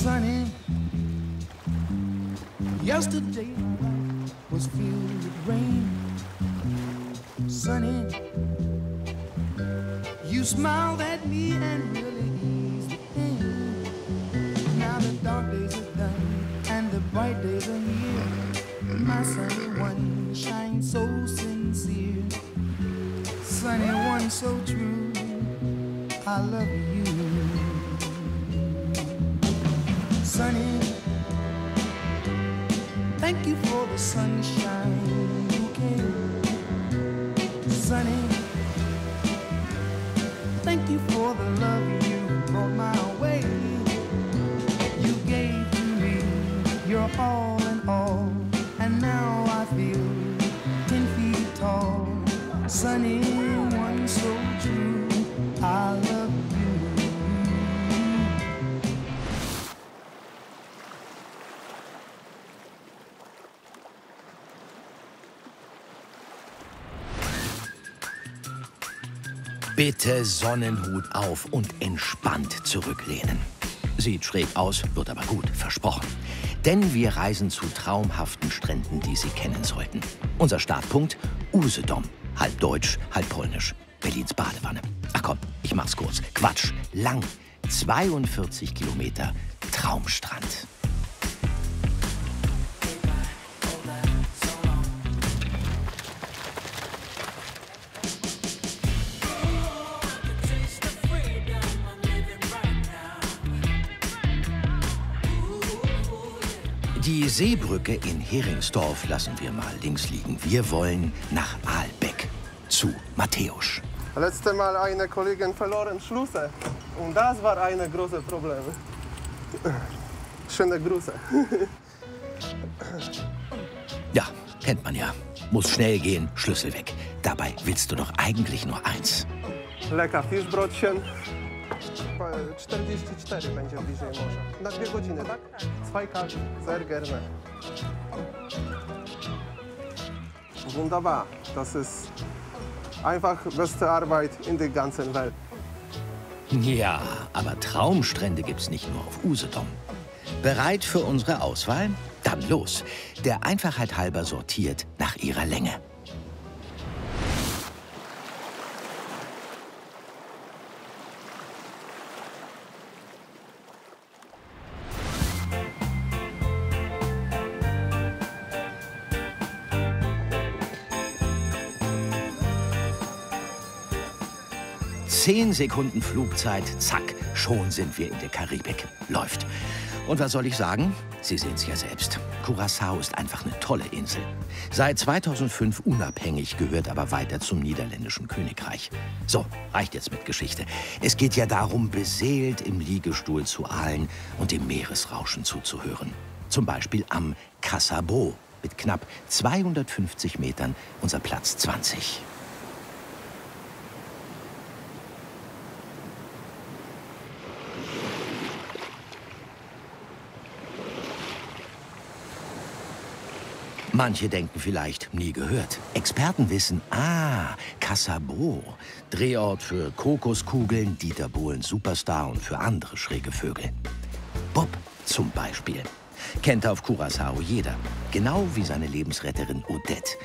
Sunny, yesterday my life was filled with rain. Sunny, you smiled at me and really eased the pain. Now the dark days are done and the bright days are here. My sunny one shines so sincere. Sunny one so true, I love you. Sunny, thank you for the sunshine you gave. Sunny, thank you for the love you brought my way. You gave to me your all in all, and now I feel 10 feet tall. Sunny, one so true, I love you. Bitte Sonnenhut auf und entspannt zurücklehnen. Sieht schräg aus, wird aber gut, versprochen. Denn wir reisen zu traumhaften Stränden, die Sie kennen sollten. Unser Startpunkt Usedom, halb deutsch, halb polnisch. Berlins Badewanne. Ach komm, ich mach's kurz. Quatsch, lang. 42 Kilometer Traumstrand. Die Seebrücke in Heringsdorf lassen wir mal links liegen. Wir wollen nach Aalbeck zu Mateusz. Letztes Mal eine Kollegin verloren Schlüssel und das war ein großes Problem. Schöne Grüße. Ja, kennt man ja. Muss schnell gehen, Schlüssel weg. Dabei willst du doch eigentlich nur eins. Lecker Fischbrötchen. 44 będzie bliżej morza. Na 2 godziny, tak? 2 Kaffee, sehr gerne. Wunderbar. Das ist einfach beste Arbeit in der ganzen Welt. Ja, aber Traumstrände gibt's nicht nur auf Usedom. Bereit für unsere Auswahl? Dann los. Der Einfachheit halber sortiert nach ihrer Länge. Zehn Sekunden Flugzeit, zack, schon sind wir in der Karibik. Läuft. Und was soll ich sagen? Sie sehen es ja selbst. Curaçao ist einfach eine tolle Insel. Seit 2005 unabhängig, gehört aber weiter zum niederländischen Königreich. So, reicht jetzt mit Geschichte. Es geht ja darum, beseelt im Liegestuhl zu ahlen und dem Meeresrauschen zuzuhören. Zum Beispiel am Casa Brô mit knapp 250 Metern, unser Platz 20. Manche denken vielleicht, nie gehört. Experten wissen, Casa Brô, Drehort für Kokoskugeln, Dieter Bohlens Superstar und für andere schräge Vögel. Bob zum Beispiel. Kennt auf Curaçao jeder. Genau wie seine Lebensretterin Odette.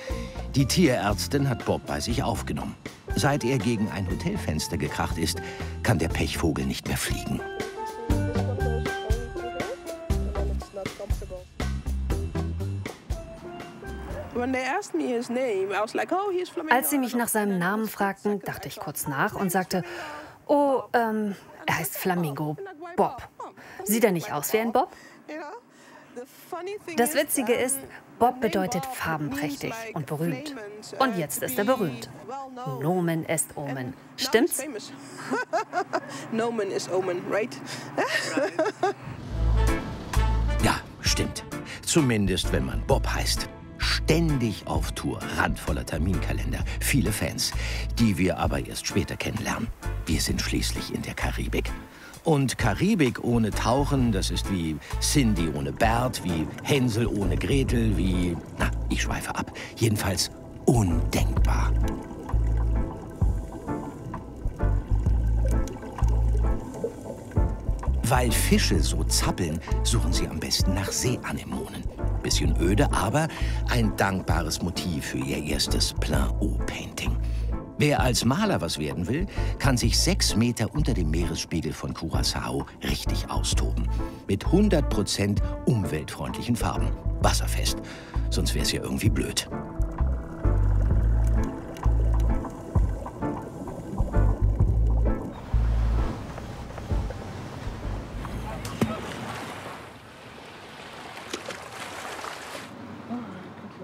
Die Tierärztin hat Bob bei sich aufgenommen. Seit er gegen ein Hotelfenster gekracht ist, kann der Pechvogel nicht mehr fliegen. Als sie mich nach seinem Namen fragten, dachte ich kurz nach und sagte, oh, er heißt Flamingo Bob. Sieht er nicht aus wie ein Bob? Das Witzige ist, Bob bedeutet farbenprächtig und berühmt. Und jetzt ist er berühmt. Nomen est omen. Stimmt's? Nomen is omen, right? Ja, stimmt. Zumindest, wenn man Bob heißt. Ständig auf Tour, randvoller Terminkalender, viele Fans, die wir aber erst später kennenlernen. Wir sind schließlich in der Karibik. Und Karibik ohne Tauchen, das ist wie Cindy ohne Bert, wie Hänsel ohne Gretel, wie... Na, ich schweife ab. Jedenfalls undenkbar. Weil Fische so zappeln, suchen sie am besten nach Seeanemonen. Bisschen öde, aber ein dankbares Motiv für ihr erstes Plein-Eau-Painting. Wer als Maler was werden will, kann sich 6 Meter unter dem Meeresspiegel von Curaçao richtig austoben. Mit 100% umweltfreundlichen Farben. Wasserfest. Sonst wäre es ja irgendwie blöd.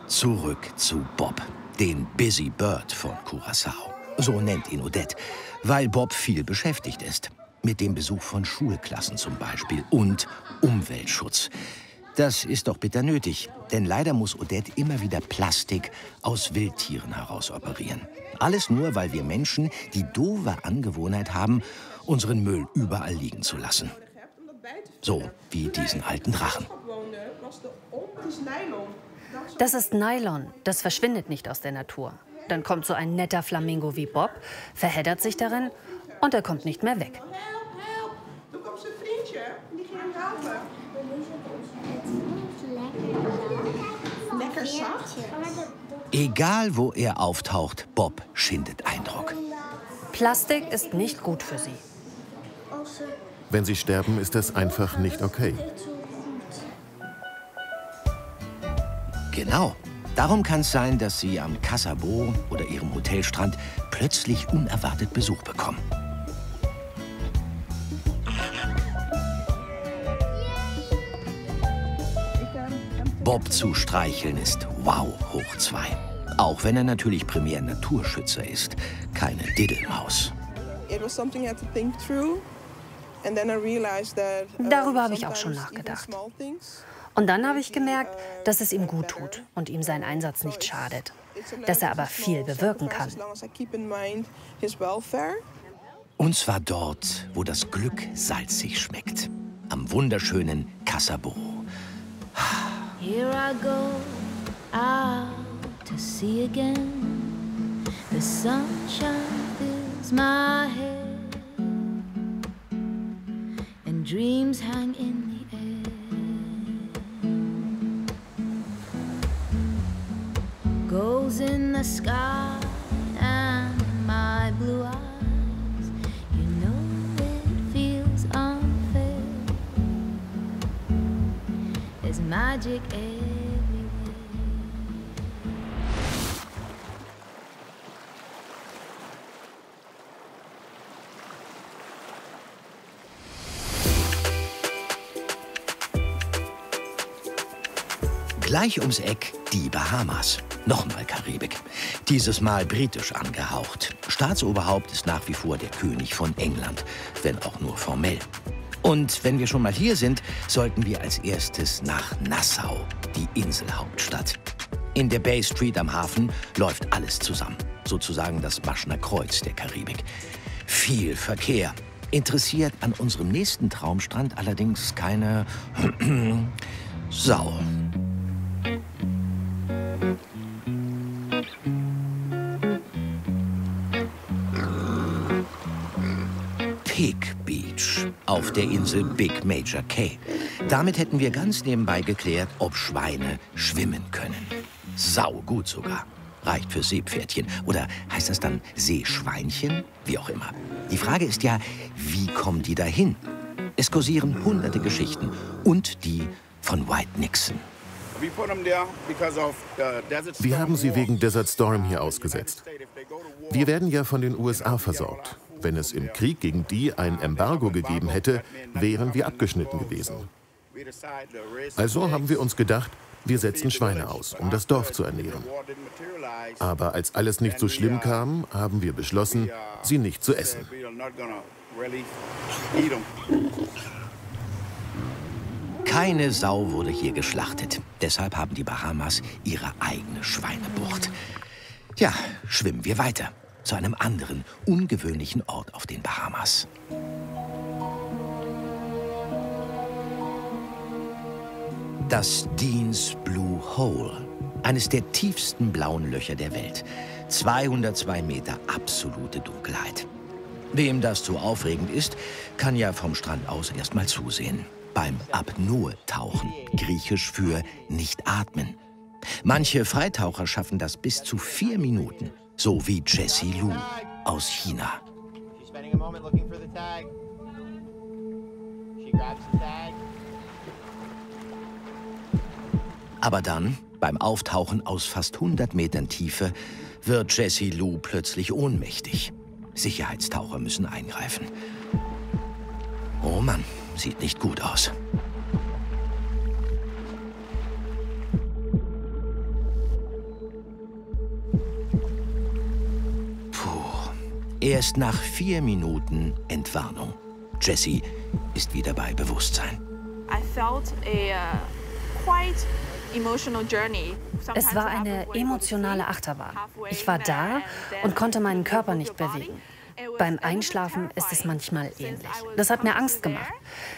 Zurück zu Bob, den Busy Bird von Curaçao. So nennt ihn Odette, weil Bob viel beschäftigt ist. Mit dem Besuch von Schulklassen zum Beispiel und Umweltschutz. Das ist doch bitter nötig, denn leider muss Odette immer wieder Plastik aus Wildtieren herausoperieren. Alles nur, weil wir Menschen die doofe Angewohnheit haben, unseren Müll überall liegen zu lassen. So wie diesen alten Drachen. Das ist Nylon. Das verschwindet nicht aus der Natur. Dann kommt so ein netter Flamingo wie Bob, verheddert sich darin und er kommt nicht mehr weg. Du kommst een vriendje, die ging hem helpen. Lekker zacht. Egal, wo er auftaucht, Bob schindet Eindruck. Plastik ist nicht gut für sie. Wenn sie sterben, ist das einfach nicht okay. Genau. Darum kann es sein, dass sie am Casabo oder ihrem Hotelstrand plötzlich unerwartet Besuch bekommen. Bob zu streicheln ist wow hoch 2. Auch wenn er natürlich primär Naturschützer ist, keine Diddelmaus. Darüber habe ich auch schon nachgedacht. Und dann habe ich gemerkt, dass es ihm gut tut und ihm sein Einsatz nicht schadet. Dass er aber viel bewirken kann. Und zwar dort, wo das Glück salzig schmeckt. Am wunderschönen Casabo. Here I go out to sea again. The sunshine fills my head and dreams hang in the goes in the sky and my blue eyes. You know it feels unfair. There's magic everywhere. Gleich ums Eck die Bahamas. Nochmal Karibik. Dieses Mal britisch angehaucht. Staatsoberhaupt ist nach wie vor der König von England, wenn auch nur formell. Und wenn wir schon mal hier sind, sollten wir als erstes nach Nassau, die Inselhauptstadt. In der Bay Street am Hafen läuft alles zusammen. Sozusagen das Maschner Kreuz der Karibik. Viel Verkehr. Interessiert an unserem nächsten Traumstrand allerdings keine Sau. Pig Beach auf der Insel Big Major Cay. Damit hätten wir ganz nebenbei geklärt, ob Schweine schwimmen können. Saugut sogar. Reicht für Seepferdchen. Oder heißt das dann Seeschweinchen? Wie auch immer. Die Frage ist ja, wie kommen die dahin? Es kursieren hunderte Geschichten. Und die von White Nixon. Wir haben sie wegen Desert Storm hier ausgesetzt. Wir werden ja von den USA versorgt. Wenn es im Krieg gegen die ein Embargo gegeben hätte, wären wir abgeschnitten gewesen. Also haben wir uns gedacht, wir setzen Schweine aus, um das Dorf zu ernähren. Aber als alles nicht so schlimm kam, haben wir beschlossen, sie nicht zu essen. Keine Sau wurde hier geschlachtet. Deshalb haben die Bahamas ihre eigene Schweinebucht. Ja, schwimmen wir weiter. Zu einem anderen, ungewöhnlichen Ort auf den Bahamas. Das Dean's Blue Hole. Eines der tiefsten blauen Löcher der Welt. 202 Meter absolute Dunkelheit. Wem das zu aufregend ist, kann ja vom Strand aus erst mal zusehen. Beim Apnoe-Tauchen, griechisch für nicht atmen. Manche Freitaucher schaffen das bis zu 4 Minuten, so wie Jessie Lu aus China. Aber dann, beim Auftauchen aus fast 100 Metern Tiefe, wird Jessie Lu plötzlich ohnmächtig. Sicherheitstaucher müssen eingreifen. Oh Mann, sieht nicht gut aus. Puh, erst nach 4 Minuten Entwarnung. Jessie ist wieder bei Bewusstsein. Es war eine emotionale Achterbahn. Ich war da und konnte meinen Körper nicht bewegen. Beim Einschlafen ist es manchmal ähnlich. Das hat mir Angst gemacht.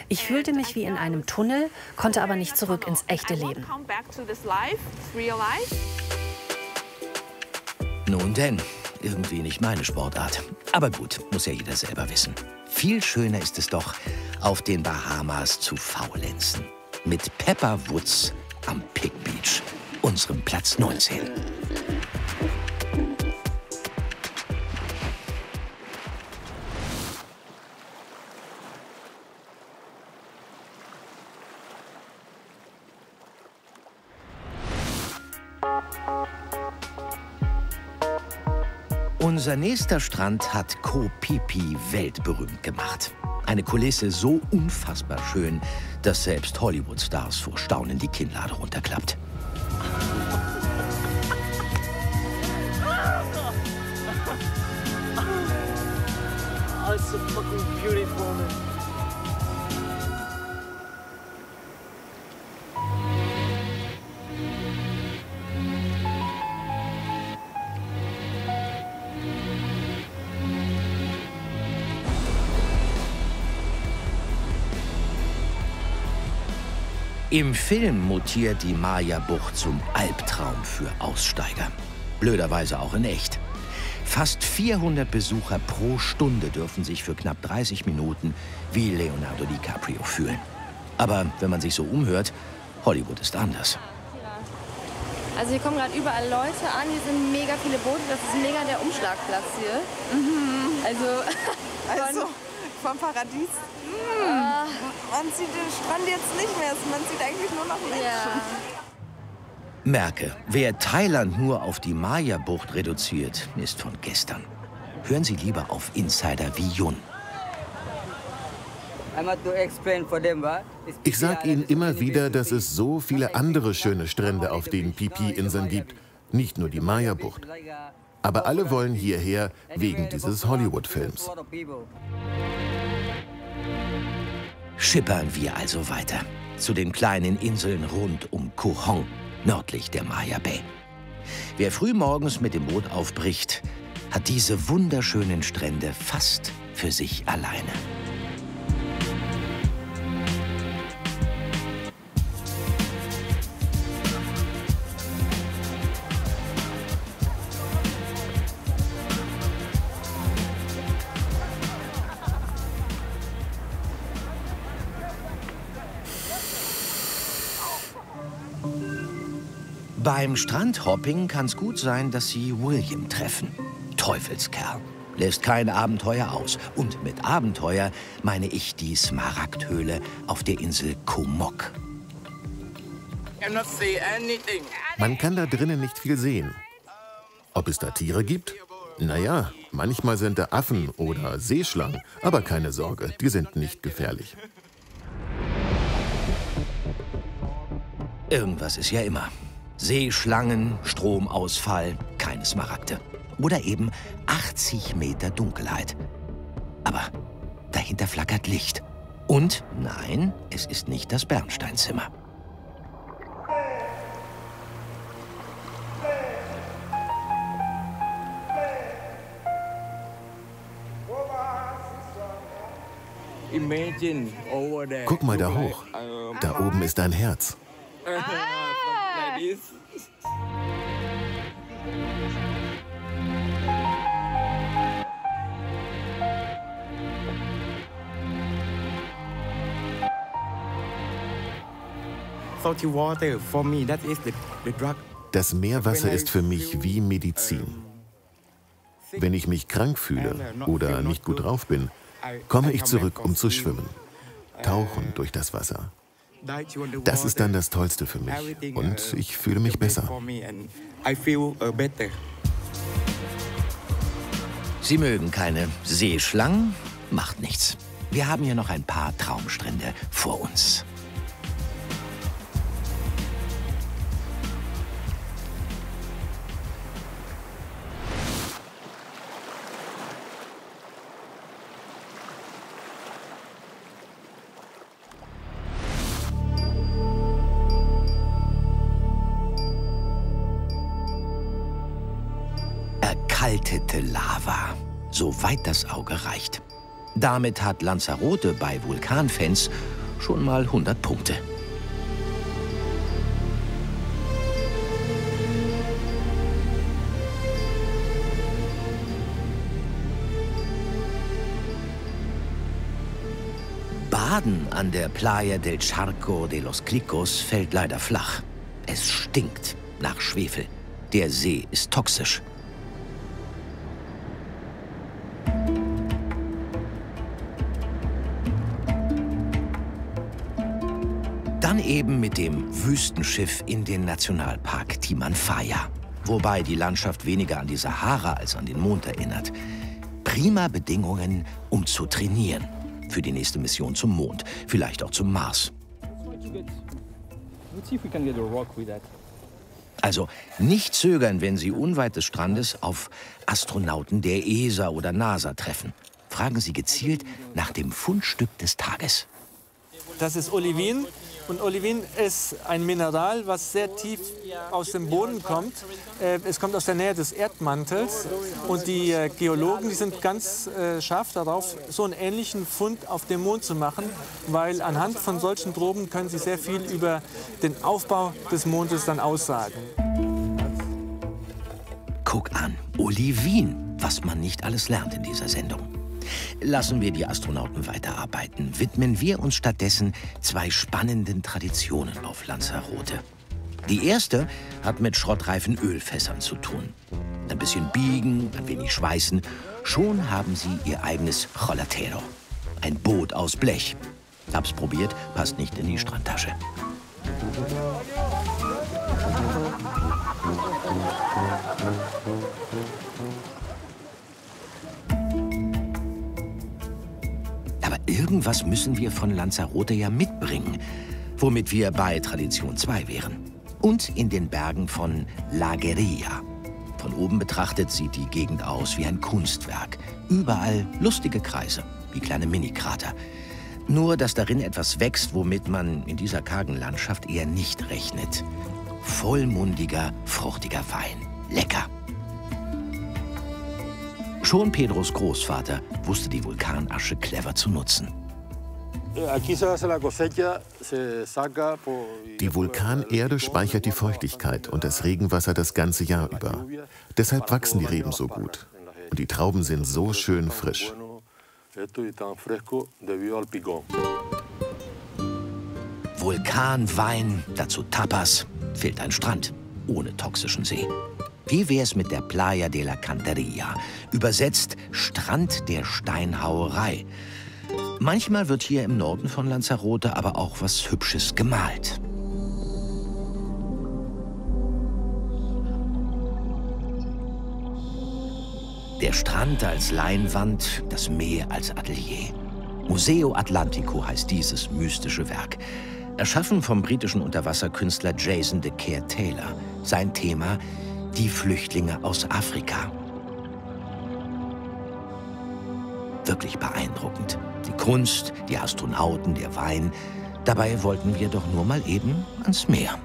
Ich fühlte mich wie in einem Tunnel, konnte aber nicht zurück ins echte Leben. Nun denn, irgendwie nicht meine Sportart. Aber gut, muss ja jeder selber wissen. Viel schöner ist es doch, auf den Bahamas zu faulenzen. Mit Pepper Woods am Pig Beach, unserem Platz 19. Unser nächster Strand hat Koh Phi Phi weltberühmt gemacht. Eine Kulisse so unfassbar schön, dass selbst Hollywood-Stars vor Staunen die Kinnlade runterklappt. Oh, it's so fucking beautiful. Im Film mutiert die Maya-Bucht zum Albtraum für Aussteiger. Blöderweise auch in echt. Fast 400 Besucher pro Stunde dürfen sich für knapp 30 Minuten wie Leonardo DiCaprio fühlen. Aber wenn man sich so umhört, Hollywood ist anders. Also hier kommen gerade überall Leute an, hier sind mega viele Boote, das ist mega der Umschlagplatz hier. Also vom Paradies. Man sieht den Strand jetzt nicht mehr, man sieht eigentlich nur noch Menschen. Ja. Merke, wer Thailand nur auf die Maya-Bucht reduziert, ist von gestern. Hören Sie lieber auf Insider wie Jun. Ich sage Ihnen immer wieder, dass es so viele andere schöne Strände auf den Phi Phi-Inseln gibt. Nicht nur die Maya-Bucht. Aber alle wollen hierher wegen dieses Hollywood-Films. Schippern wir also weiter zu den kleinen Inseln rund um Koh Hong, nördlich der Maya Bay. Wer frühmorgens mit dem Boot aufbricht, hat diese wunderschönen Strände fast für sich alleine. Beim Strandhopping kann es gut sein, dass Sie William treffen. Teufelskerl. Lässt kein Abenteuer aus. Und mit Abenteuer meine ich die Smaragdhöhle auf der Insel Koh Mok. Man kann da drinnen nicht viel sehen. Ob es da Tiere gibt? Naja, manchmal sind da Affen oder Seeschlangen. Aber keine Sorge, die sind nicht gefährlich. Irgendwas ist ja immer. Seeschlangen, Stromausfall, keine Smaragde. Oder eben 80 Meter Dunkelheit. Aber dahinter flackert Licht. Und nein, es ist nicht das Bernsteinzimmer. Guck mal da hoch. Da oben ist ein Herz. Das Meerwasser ist für mich wie Medizin. Wenn ich mich krank fühle oder nicht gut drauf bin, komme ich zurück, um zu schwimmen. Tauchen durch das Wasser. Das ist dann das Tollste für mich und ich fühle mich besser. Sie mögen keine Seeschlangen? Macht nichts. Wir haben hier noch ein paar Traumstrände vor uns. Erkaltete Lava, soweit das Auge reicht. Damit hat Lanzarote bei Vulkanfans schon mal 100 Punkte. Baden an der Playa del Charco de los Clicos fällt leider flach. Es stinkt nach Schwefel. Der See ist toxisch. Dann eben mit dem Wüstenschiff in den Nationalpark Timanfaya. Wobei die Landschaft weniger an die Sahara als an den Mond erinnert. Prima Bedingungen, um zu trainieren. Für die nächste Mission zum Mond, vielleicht auch zum Mars. Also nicht zögern, wenn Sie unweit des Strandes auf Astronauten der ESA oder NASA treffen. Fragen Sie gezielt nach dem Fundstück des Tages. Das ist Olivin. Und Olivin ist ein Mineral, was sehr tief aus dem Boden kommt. Es kommt aus der Nähe des Erdmantels. Und die Geologen, die sind ganz scharf darauf, so einen ähnlichen Fund auf dem Mond zu machen. Weil anhand von solchen Proben können sie sehr viel über den Aufbau des Mondes dann aussagen. Guck an, Olivin, was man nicht alles lernt in dieser Sendung. Lassen wir die Astronauten weiterarbeiten, widmen wir uns stattdessen 2 spannenden Traditionen auf Lanzarote. Die erste hat mit schrottreifen Ölfässern zu tun. Ein bisschen biegen, ein wenig schweißen, schon haben sie ihr eigenes Cholatero. Ein Boot aus Blech. Hab's probiert, passt nicht in die Strandtasche. Aber irgendwas müssen wir von Lanzarote ja mitbringen, womit wir bei Tradition 2 wären. Und in den Bergen von La Guerilla. Von oben betrachtet sieht die Gegend aus wie ein Kunstwerk. Überall lustige Kreise, wie kleine Mini-Krater. Nur, dass darin etwas wächst, womit man in dieser kargen Landschaft eher nicht rechnet. Vollmundiger, fruchtiger Wein. Lecker. Schon Pedros Großvater wusste die Vulkanasche clever zu nutzen. Die Vulkanerde speichert die Feuchtigkeit und das Regenwasser das ganze Jahr über. Deshalb wachsen die Reben so gut. Und die Trauben sind so schön frisch. Vulkanwein, dazu Tapas, fehlt ein Strand ohne toxischen See. Wie wär's mit der Playa de la Canteria? Übersetzt Strand der Steinhauerei. Manchmal wird hier im Norden von Lanzarote aber auch was Hübsches gemalt. Der Strand als Leinwand, das Meer als Atelier. Museo Atlantico heißt dieses mystische Werk. Erschaffen vom britischen Unterwasserkünstler Jason de Care Taylor. Sein Thema: die Flüchtlinge aus Afrika. Wirklich beeindruckend. Die Kunst, die Astronauten, der Wein. Dabei wollten wir doch nur mal eben ans Meer.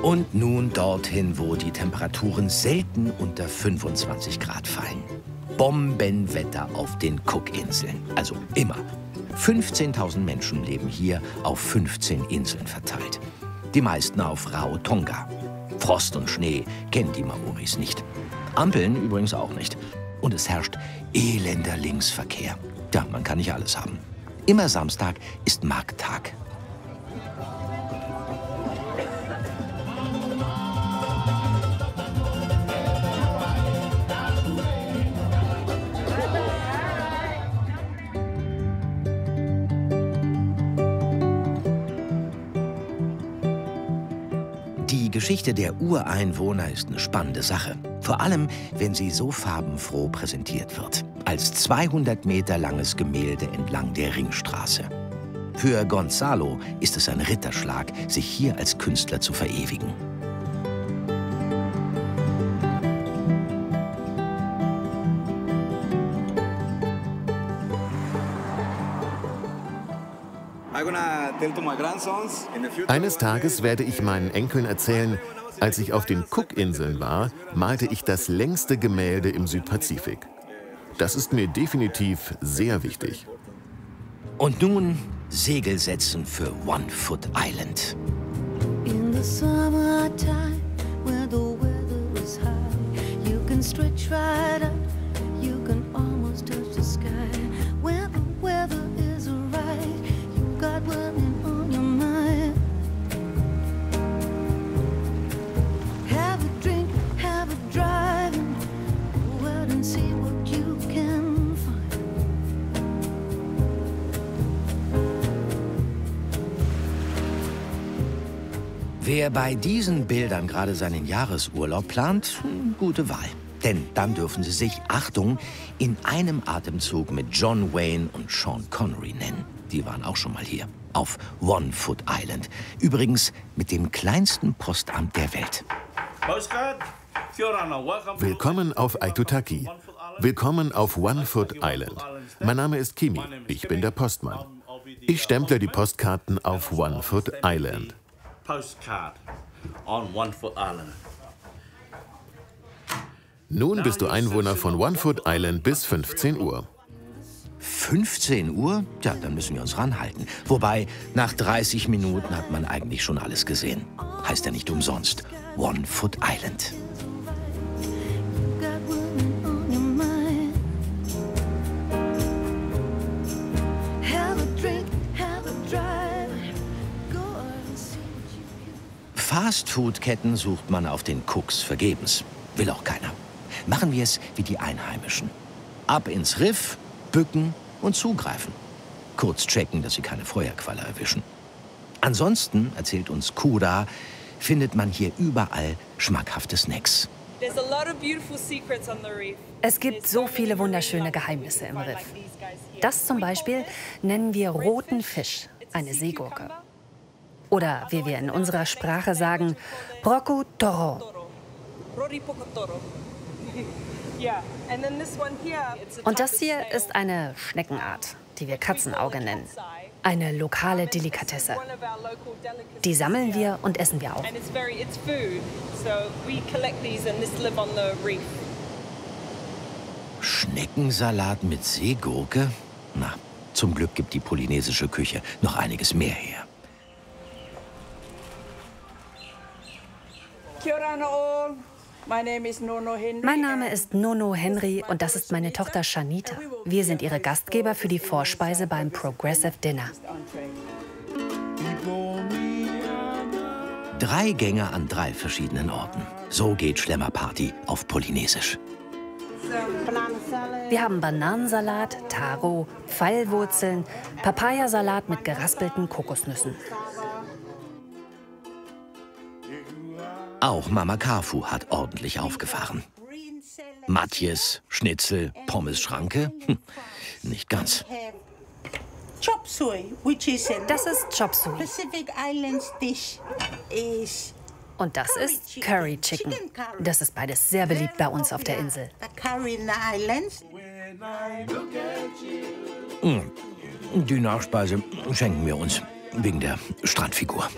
Und nun dorthin, wo die Temperaturen selten unter 25 Grad fallen. Bombenwetter auf den Cookinseln. Also immer. 15.000 Menschen leben hier auf 15 Inseln verteilt. die meisten auf Rarotonga. Frost und Schnee kennen die Maoris nicht. Ampeln übrigens auch nicht. Und es herrscht elender Linksverkehr. Ja, man kann nicht alles haben. Immer Samstag ist Markttag. Die Geschichte der Ureinwohner ist eine spannende Sache. Vor allem, wenn sie so farbenfroh präsentiert wird. Als 200 Meter langes Gemälde entlang der Ringstraße. Für Gonzalo ist es ein Ritterschlag, sich hier als Künstler zu verewigen. Eines Tages werde ich meinen Enkeln erzählen, als ich auf den Cookinseln war, malte ich das längste Gemälde im Südpazifik. Das ist mir definitiv sehr wichtig. Und nun Segel setzen für One Foot Island. In the summertime, where the weather is high, you can stretch right up, you can almost touch the sky. When the weather is right, you've got one on your mind. Have a drink, have a drive, and go out and see what you can find. Wer bei diesen Bildern gerade seinen Jahresurlaub plant, gute Wahl. Denn dann dürfen Sie sich, Achtung, in einem Atemzug mit John Wayne und Sean Connery nennen. Die waren auch schon mal hier, auf One Foot Island. Übrigens mit dem kleinsten Postamt der Welt. Willkommen auf Aitutaki. Willkommen auf One Foot Island. Mein Name ist Kimi, ich bin der Postmann. Ich stemple die Postkarten auf One Foot Island. Nun bist du Einwohner von One Foot Island bis 15 Uhr. 15 Uhr? Ja, dann müssen wir uns ranhalten. Wobei, nach 30 Minuten hat man eigentlich schon alles gesehen. Heißt ja nicht umsonst One Foot Island. Fastfood-Ketten sucht man auf den Cooks vergebens. Will auch keiner. Machen wir es wie die Einheimischen. Ab ins Riff, bücken und zugreifen. Kurz checken, dass sie keine Feuerqualle erwischen. Ansonsten, erzählt uns Kura, findet man hier überall schmackhafte Snacks. Es gibt so viele wunderschöne Geheimnisse im Riff. Das zum Beispiel nennen wir roten Fisch, eine Seegurke. Oder wie wir in unserer Sprache sagen, Broku Toro. Und das hier ist eine Schneckenart, die wir Katzenauge nennen. Eine lokale Delikatesse. Die sammeln wir und essen wir auch. Schneckensalat mit Seegurke? Na, zum Glück gibt die polynesische Küche noch einiges mehr her. Mein Name ist Nono Henry und das ist meine Tochter Shanita. Wir sind ihre Gastgeber für die Vorspeise beim Progressive Dinner. 3 Gänge an 3 verschiedenen Orten. So geht Schlemmerparty auf Polynesisch. Wir haben Bananensalat, Taro, Pfeilwurzeln, Papayasalat mit geraspelten Kokosnüssen. Auch Mama Kafu hat ordentlich aufgefahren. Matjes, Schnitzel, Pommes-Schranke? Nicht ganz. Das ist Chop Suey. Und das ist Curry Chicken. Das ist beides sehr beliebt bei uns auf der Insel. Die Nachspeise schenken wir uns wegen der Strandfigur.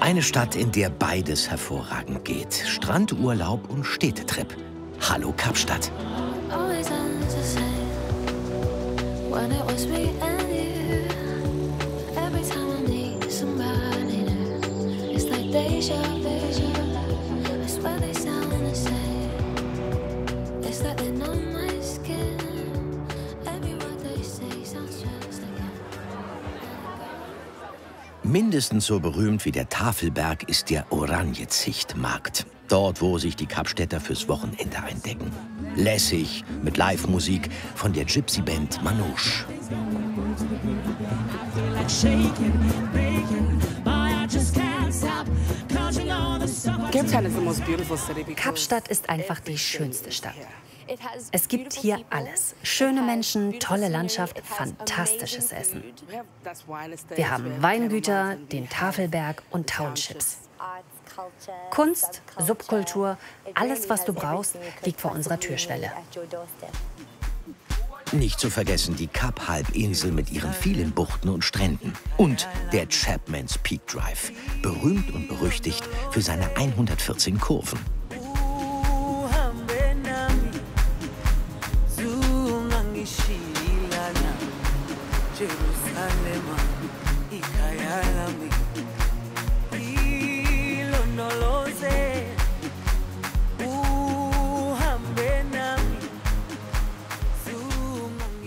Eine Stadt, in der beides hervorragend geht. Strandurlaub und Städtetrip. Hallo Kapstadt. Always ends the same. When it was me and you. Every time I need somebody new. It's like deja vu. I swear they sound the same. It's like they know my skin. Every word they say sounds just like Mindestens so berühmt wie der Tafelberg ist der Oranjezichtmarkt. Dort, wo sich die Kapstädter fürs Wochenende eindecken. Lässig, mit Live-Musik von der Gypsy-Band Manouche. Kapstadt ist einfach die schönste Stadt. Es gibt hier alles. Schöne Menschen, tolle Landschaft, fantastisches Essen. Wir haben Weingüter, den Tafelberg und Townships. Kunst, Subkultur, alles, was du brauchst, liegt vor unserer Türschwelle. Nicht zu vergessen die Kap-Halbinsel mit ihren vielen Buchten und Stränden. Und der Chapman's Peak Drive, berühmt und berüchtigt für seine 114 Kurven.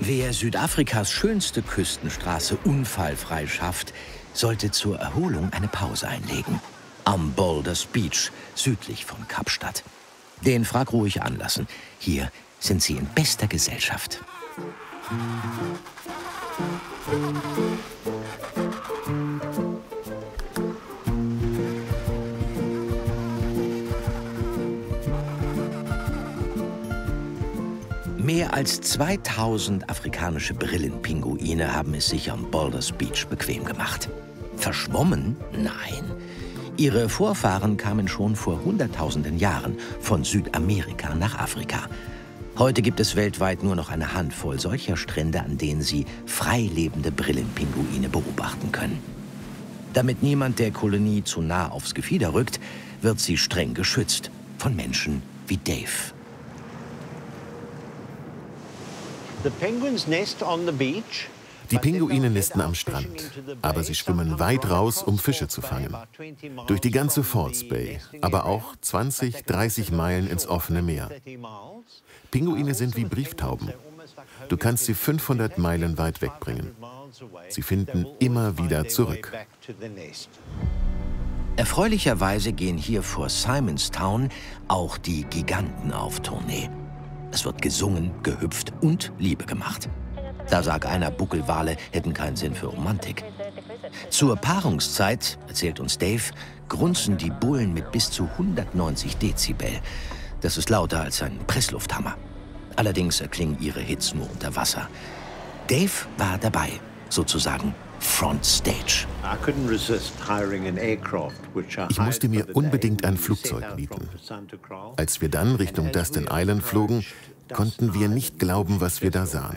Wer Südafrikas schönste Küstenstraße unfallfrei schafft, sollte zur Erholung eine Pause einlegen. Am Boulders Beach, südlich von Kapstadt. Den Frag ruhig anlassen. Hier sind sie in bester Gesellschaft. Mehr als 2000 afrikanische Brillenpinguine haben es sich am Boulders Beach bequem gemacht. Verschwommen? Nein. Ihre Vorfahren kamen schon vor hunderttausenden Jahren von Südamerika nach Afrika. Heute gibt es weltweit nur noch eine Handvoll solcher Strände, an denen Sie frei lebende Brillenpinguine beobachten können. Damit niemand der Kolonie zu nah aufs Gefieder rückt, wird sie streng geschützt von Menschen wie Dave. Die Pinguine nisten am Strand, aber sie schwimmen weit raus, um Fische zu fangen. Durch die ganze False Bay, aber auch 20, 30 Meilen ins offene Meer. Pinguine sind wie Brieftauben. Du kannst sie 500 Meilen weit wegbringen. Sie finden immer wieder zurück. Erfreulicherweise gehen hier vor Simonstown auch die Giganten auf Tournee. Es wird gesungen, gehüpft und Liebe gemacht. Da sagt einer, Buckelwale hätten keinen Sinn für Romantik. Zur Paarungszeit, erzählt uns Dave, grunzen die Bullen mit bis zu 190 Dezibel. Das ist lauter als ein Presslufthammer. Allerdings erklingen ihre Hits nur unter Wasser. Dave war dabei, sozusagen Frontstage. Ich musste mir unbedingt ein Flugzeug mieten. Als wir dann Richtung Dustin Island flogen, konnten wir nicht glauben, was wir da sahen.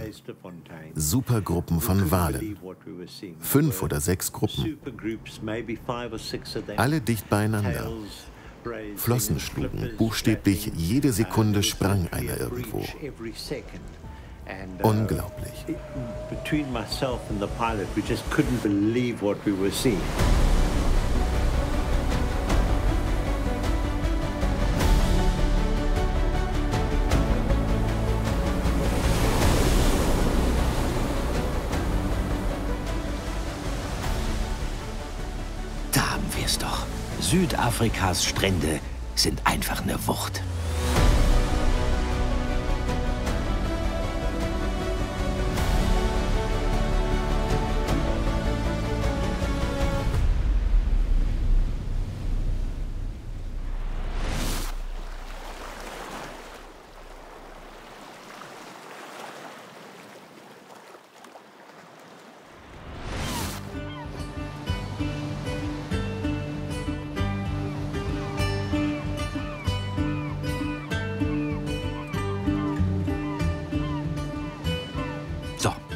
Supergruppen von Walen. 5 oder 6 Gruppen. Alle dicht beieinander. Flossen schlugen, buchstäblich jede Sekunde sprang einer irgendwo. Unglaublich. Da haben wir es doch. Südafrikas Strände sind einfach eine Wucht.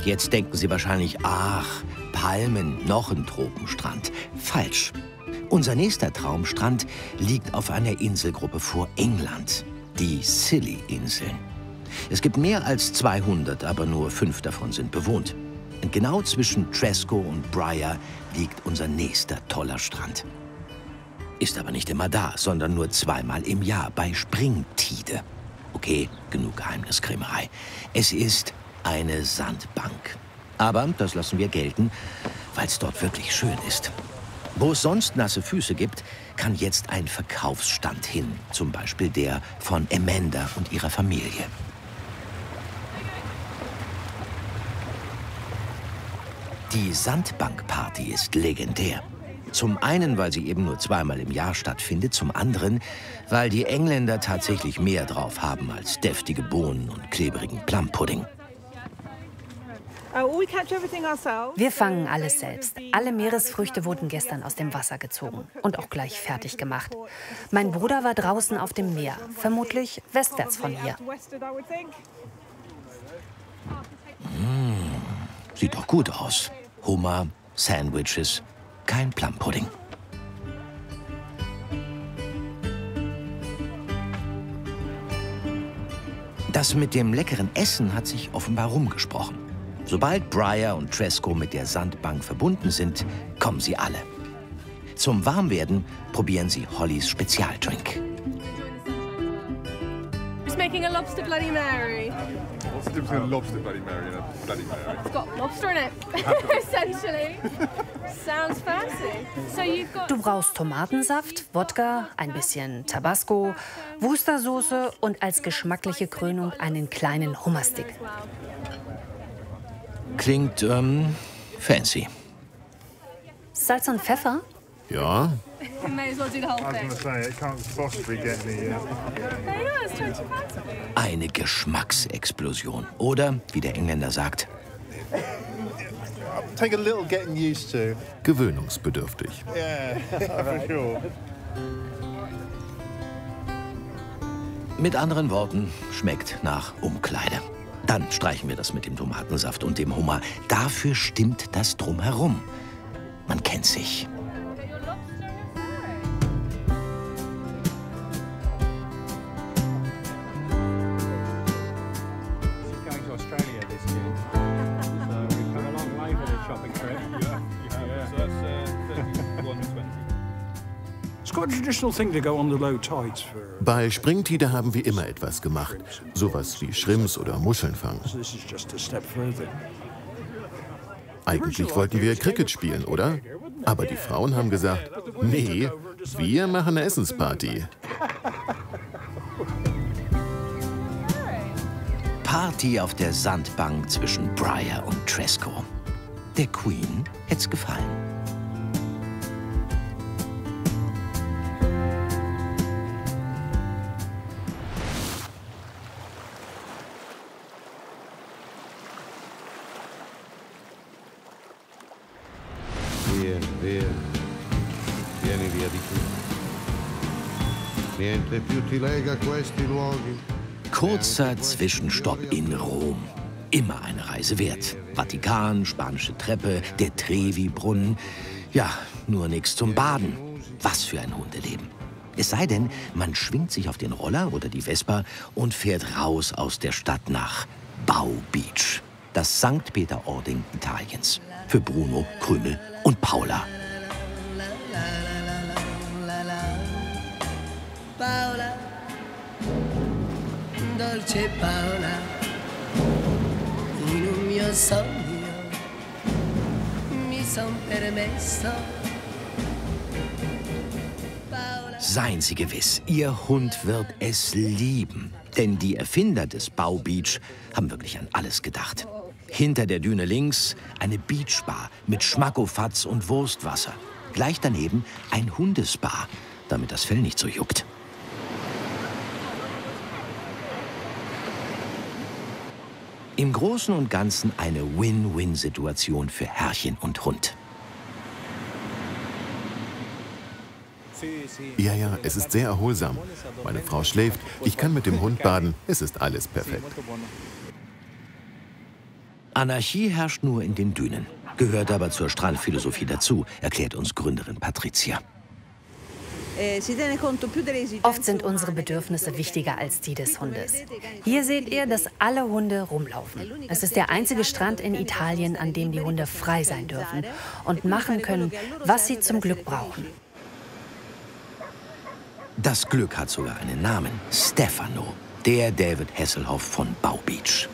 Jetzt denken Sie wahrscheinlich, ach, Palmen, noch ein Tropenstrand. Falsch. Unser nächster Traumstrand liegt auf einer Inselgruppe vor England, die Scilly-Inseln. Es gibt mehr als 200, aber nur 5 davon sind bewohnt. Und genau zwischen Tresco und Bryher liegt unser nächster toller Strand. Ist aber nicht immer da, sondern nur 2-mal im Jahr bei Springtide. Okay, genug Geheimniskrämerei. Es ist eine Sandbank. Aber das lassen wir gelten, weil es dort wirklich schön ist. Wo es sonst nasse Füße gibt, kann jetzt ein Verkaufsstand hin. Zum Beispiel der von Amanda und ihrer Familie. Die Sandbankparty ist legendär. Zum einen, weil sie eben nur 2-mal im Jahr stattfindet, zum anderen, weil die Engländer tatsächlich mehr drauf haben als deftige Bohnen und klebrigen Plumpudding. Wir fangen alles selbst. Alle Meeresfrüchte wurden gestern aus dem Wasser gezogen und auch gleich fertig gemacht. Mein Bruder war draußen auf dem Meer, vermutlich westwärts von hier. Sieht doch gut aus. Hummer, Sandwiches, kein Plumpudding. Das mit dem leckeren Essen hat sich offenbar rumgesprochen. Sobald Bryher und Tresco mit der Sandbank verbunden sind, kommen sie alle. Zum Warmwerden probieren sie Hollys Spezialdrink. Just making a lobster Bloody Mary. What's the difference between a lobster Bloody Mary and a Bloody Mary? It's got lobster in it, essentially. Sounds fancy. So you've got... Du brauchst Tomatensaft, Wodka, ein bisschen Tabasco, Worcestersoße und als geschmackliche Krönung einen kleinen Hummerstick. Klingt, fancy. Salz und Pfeffer? Ja. You may as well do the whole thing. Eine Geschmacksexplosion. Oder, wie der Engländer sagt, Take a little getting used to. Gewöhnungsbedürftig. Yeah, for sure. Mit anderen Worten, schmeckt nach Umkleide. Dann streichen wir das mit dem Tomatensaft und dem Hummer. Dafür stimmt das Drumherum. Man kennt sich. Bei Springtide haben wir immer etwas gemacht. Sowas wie Shrimps oder Muscheln fangen. Eigentlich wollten wir Cricket spielen, oder? Aber die Frauen haben gesagt, nee, wir machen eine Essensparty. Party auf der Sandbank zwischen Bryher und Tresco. Der Queen hätt's gefallen. Vieni via di qui. Niente più ti lega questi luoghi. Kurzer Zwischenstopp in Rom. Immer eine Reise wert. Vatikan, Spanische Treppe, der Trevi-Brunnen. Ja, nur nichts zum Baden. Was für ein Hundeleben. Es sei denn, man schwingt sich auf den Roller oder die Vespa und fährt raus aus der Stadt nach Bow Beach. Das St. Peter-Ording Italiens. Für Bruno, Krümel und Paula. Paola, dolce Paola, in un mio sogno mi son permesso. Seien Sie gewiss, Ihr Hund wird es lieben. Denn die Erfinder des Bow Beach haben wirklich an alles gedacht. Hinter der Düne links eine Beachbar mit Schmackofatz und Wurstwasser. Gleich daneben ein Hundespa, damit das Fell nicht so juckt. Im Großen und Ganzen eine Win-Win-Situation für Herrchen und Hund. Ja, es ist sehr erholsam. Meine Frau schläft, ich kann mit dem Hund baden, es ist alles perfekt. Anarchie herrscht nur in den Dünen. Gehört aber zur Strandphilosophie dazu, erklärt uns Gründerin Patricia. Oft sind unsere Bedürfnisse wichtiger als die des Hundes. Hier seht ihr, dass alle Hunde rumlaufen. Es ist der einzige Strand in Italien, an dem die Hunde frei sein dürfen und machen können, was sie zum Glück brauchen. Das Glück hat sogar einen Namen: Stefano, der David Hasselhoff von Bow Beach.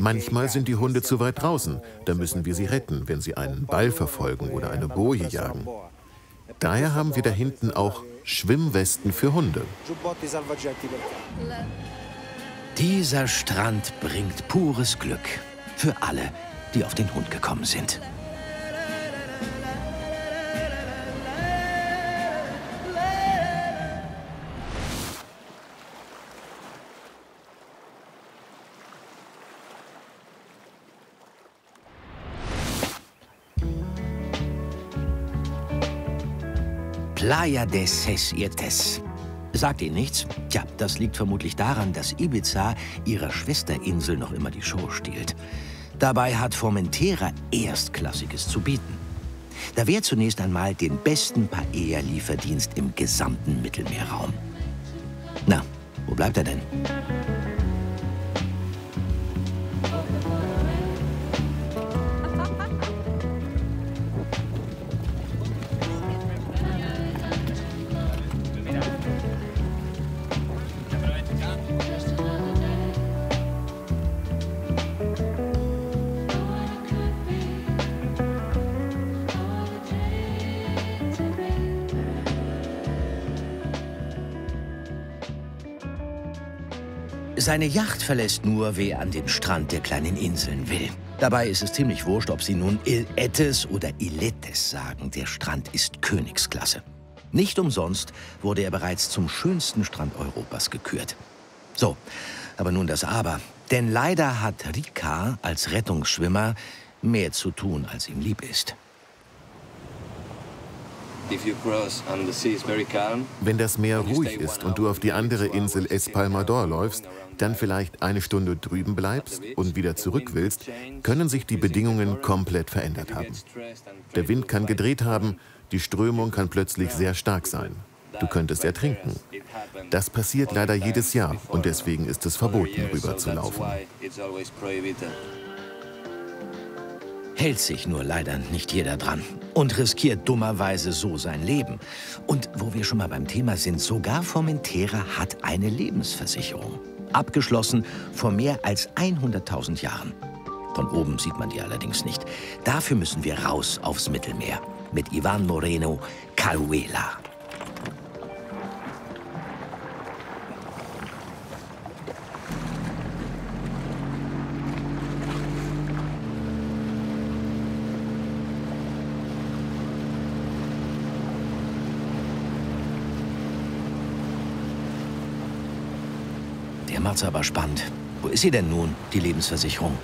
Manchmal sind die Hunde zu weit draußen. Da müssen wir sie retten, wenn sie einen Ball verfolgen oder eine Boje jagen. Daher haben wir da hinten auch Schwimmwesten für Hunde. Dieser Strand bringt pures Glück für alle, die auf den Hund gekommen sind. Playa de Ses Irtes. Sagt Ihnen nichts? Tja, das liegt vermutlich daran, dass Ibiza ihrer Schwesterinsel noch immer die Show stiehlt. Dabei hat Formentera Erstklassiges zu bieten. Da wäre zunächst einmal den besten Paella-Lieferdienst im gesamten Mittelmeerraum. Na, wo bleibt er denn? Seine Yacht verlässt nur, wer an den Strand der kleinen Inseln will. Dabei ist es ziemlich wurscht, ob sie nun Il Etes oder Iletes sagen. Der Strand ist Königsklasse. Nicht umsonst wurde er bereits zum schönsten Strand Europas gekürt. So, aber nun das Aber. Denn leider hat Ricard als Rettungsschwimmer mehr zu tun, als ihm lieb ist. Wenn das Meer ruhig ist und du auf die andere Insel Espalmador läufst, dann vielleicht eine Stunde drüben bleibst und wieder zurück willst, können sich die Bedingungen komplett verändert haben. Der Wind kann gedreht haben, die Strömung kann plötzlich sehr stark sein. Du könntest ertrinken. Das passiert leider jedes Jahr und deswegen ist es verboten, rüber zu laufen. Hält sich nur leider nicht jeder dran und riskiert dummerweise so sein Leben. Und wo wir schon mal beim Thema sind, sogar Formentera hat eine Lebensversicherung. Abgeschlossen vor mehr als 100.000 Jahren. Von oben sieht man die allerdings nicht. Dafür müssen wir raus aufs Mittelmeer mit Ivan Moreno, Caruela. Der macht's aber spannend. Wo ist sie denn nun, die Lebensversicherung?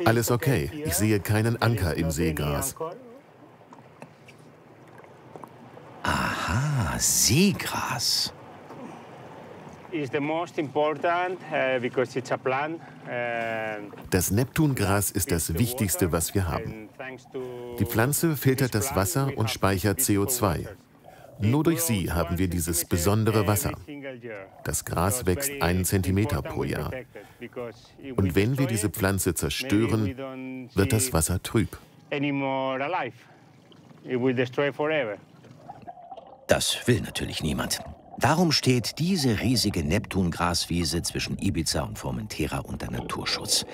Alles okay. Ich sehe keinen Anker im Seegras. Aha, Seegras. Das Neptungras ist das Wichtigste, was wir haben. Die Pflanze filtert das Wasser und speichert CO2. Nur durch sie haben wir dieses besondere Wasser. Das Gras wächst 1 Zentimeter pro Jahr. Und wenn wir diese Pflanze zerstören, wird das Wasser trüb. Das will natürlich niemand. Darum steht diese riesige Neptungraswiese zwischen Ibiza und Formentera unter Naturschutz.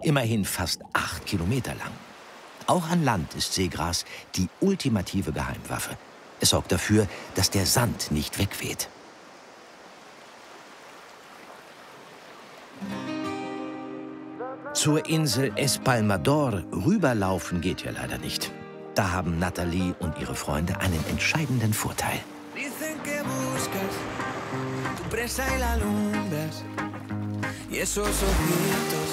Immerhin fast 8 Kilometer lang. Auch an Land ist Seegras die ultimative Geheimwaffe. Es sorgt dafür, dass der Sand nicht wegweht. Zur Insel Espalmador rüberlaufen geht ja leider nicht. Da haben Nathalie und ihre Freunde einen entscheidenden Vorteil. presa y la alumbras. Y esos ojitos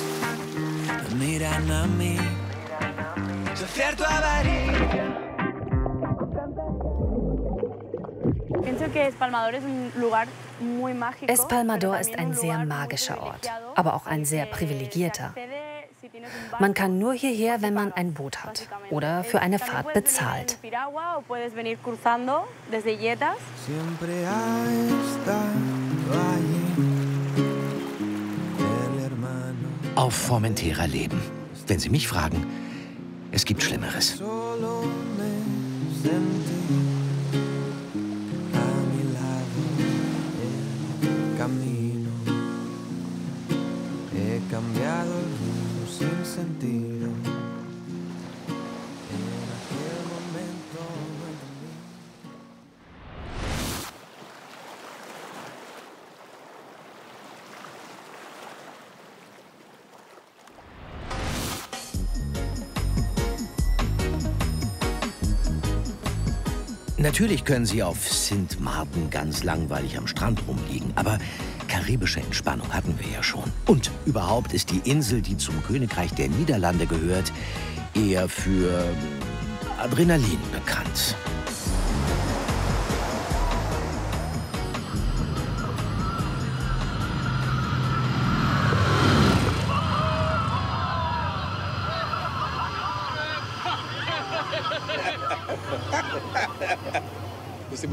me miran a mí. Saciar tu avaricia. Espalmador ist ein sehr magischer Ort, aber auch ein sehr privilegierter. Man kann nur hierher, wenn man ein Boot hat oder für eine Fahrt bezahlt. Auf Formentera leben. Wenn Sie mich fragen, es gibt Schlimmeres. Natürlich können Sie auf Sint Maarten ganz langweilig am Strand rumliegen, aber karibische Entspannung hatten wir ja schon. Und überhaupt ist die Insel, die zum Königreich der Niederlande gehört, eher für Adrenalin bekannt.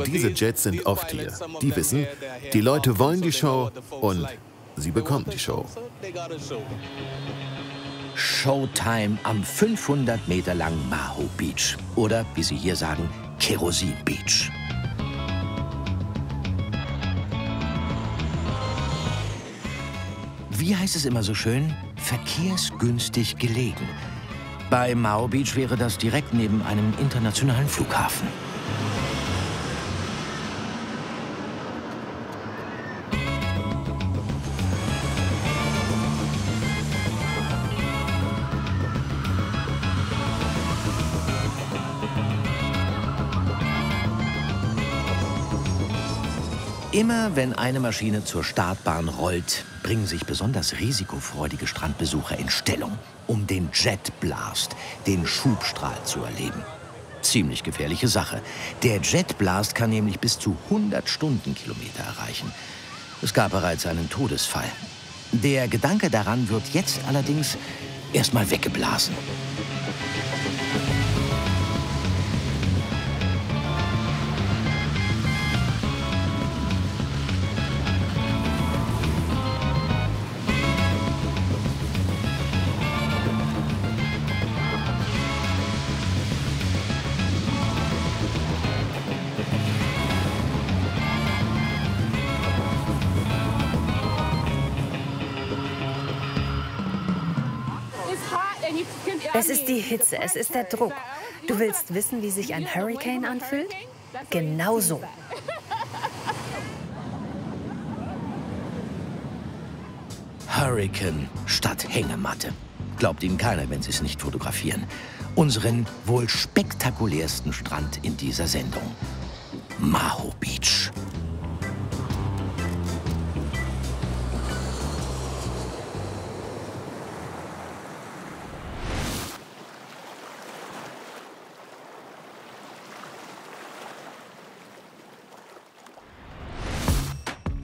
Diese Jets sind oft hier. Die wissen, die Leute wollen die Show und sie bekommen die Show. Showtime am 500 Meter langen Maho Beach. Oder, wie sie hier sagen, Kerosin Beach. Wie heißt es immer so schön? Verkehrsgünstig gelegen. Bei Maho Beach wäre das direkt neben einem internationalen Flughafen. Immer wenn eine Maschine zur Startbahn rollt, bringen sich besonders risikofreudige Strandbesucher in Stellung, um den Jet Blast, den Schubstrahl, zu erleben. Ziemlich gefährliche Sache. Der Jet Blast kann nämlich bis zu 100 Stundenkilometer erreichen. Es gab bereits einen Todesfall. Der Gedanke daran wird jetzt allerdings erstmal weggeblasen. Es ist die Hitze, es ist der Druck. Du willst wissen, wie sich ein Hurricane anfühlt? Genau so. Hurricane statt Hängematte. Glaubt Ihnen keiner, wenn Sie es nicht fotografieren. Unseren wohl spektakulärsten Strand in dieser Sendung. Maho Beach.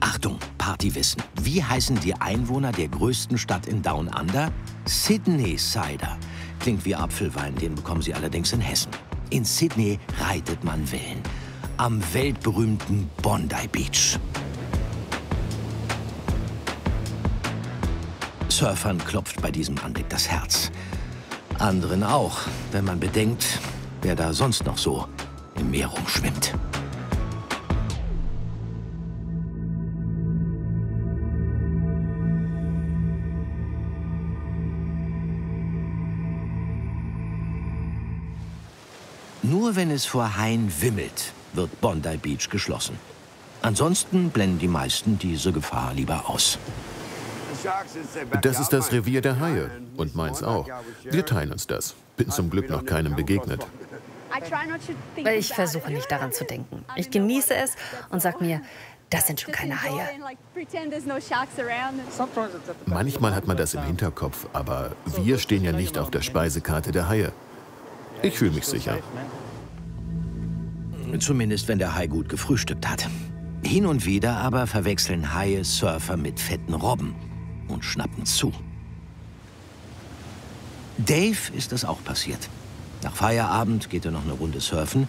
Achtung, Partywissen. Wie heißen die Einwohner der größten Stadt in Down Under? Sydney Cider. Klingt wie Apfelwein, den bekommen Sie allerdings in Hessen. In Sydney reitet man Wellen. Am weltberühmten Bondi Beach. Surfern klopft bei diesem Anblick das Herz. Anderen auch, wenn man bedenkt, wer da sonst noch so im Meer rumschwimmt. Nur wenn es vor Haien wimmelt, wird Bondi Beach geschlossen. Ansonsten blenden die meisten diese Gefahr lieber aus. Das ist das Revier der Haie und meins auch. Wir teilen uns das. Bin zum Glück noch keinem begegnet. Ich versuche nicht daran zu denken. Ich genieße es und sag mir, Das sind schon keine Haie. Manchmal hat man das im Hinterkopf, aber wir stehen ja nicht auf der Speisekarte der Haie. Ich fühle mich sicher. Zumindest, wenn der Hai gut gefrühstückt hat. Hin und wieder aber verwechseln Haie Surfer mit fetten Robben und schnappen zu. Dave ist das auch passiert. Nach Feierabend geht er noch eine Runde surfen,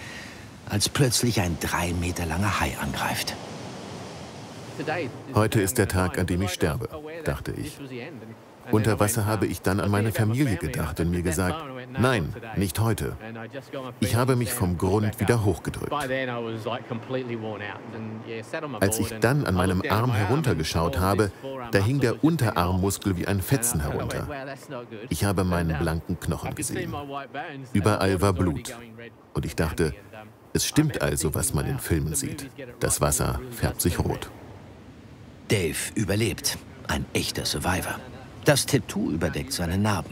als plötzlich ein 3 Meter langer Hai angreift. Heute ist der Tag, an dem ich sterbe, dachte ich. Unter Wasser habe ich dann an meine Familie gedacht und mir gesagt, nein, nicht heute. Ich habe mich vom Grund wieder hochgedrückt. Als ich dann an meinem Arm heruntergeschaut habe, da hing der Unterarmmuskel wie ein Fetzen herunter. Ich habe meinen blanken Knochen gesehen. Überall war Blut. Und ich dachte, es stimmt also, was man in Filmen sieht. Das Wasser färbt sich rot. Dave überlebt. Ein echter Survivor. Das Tattoo überdeckt seine Narben.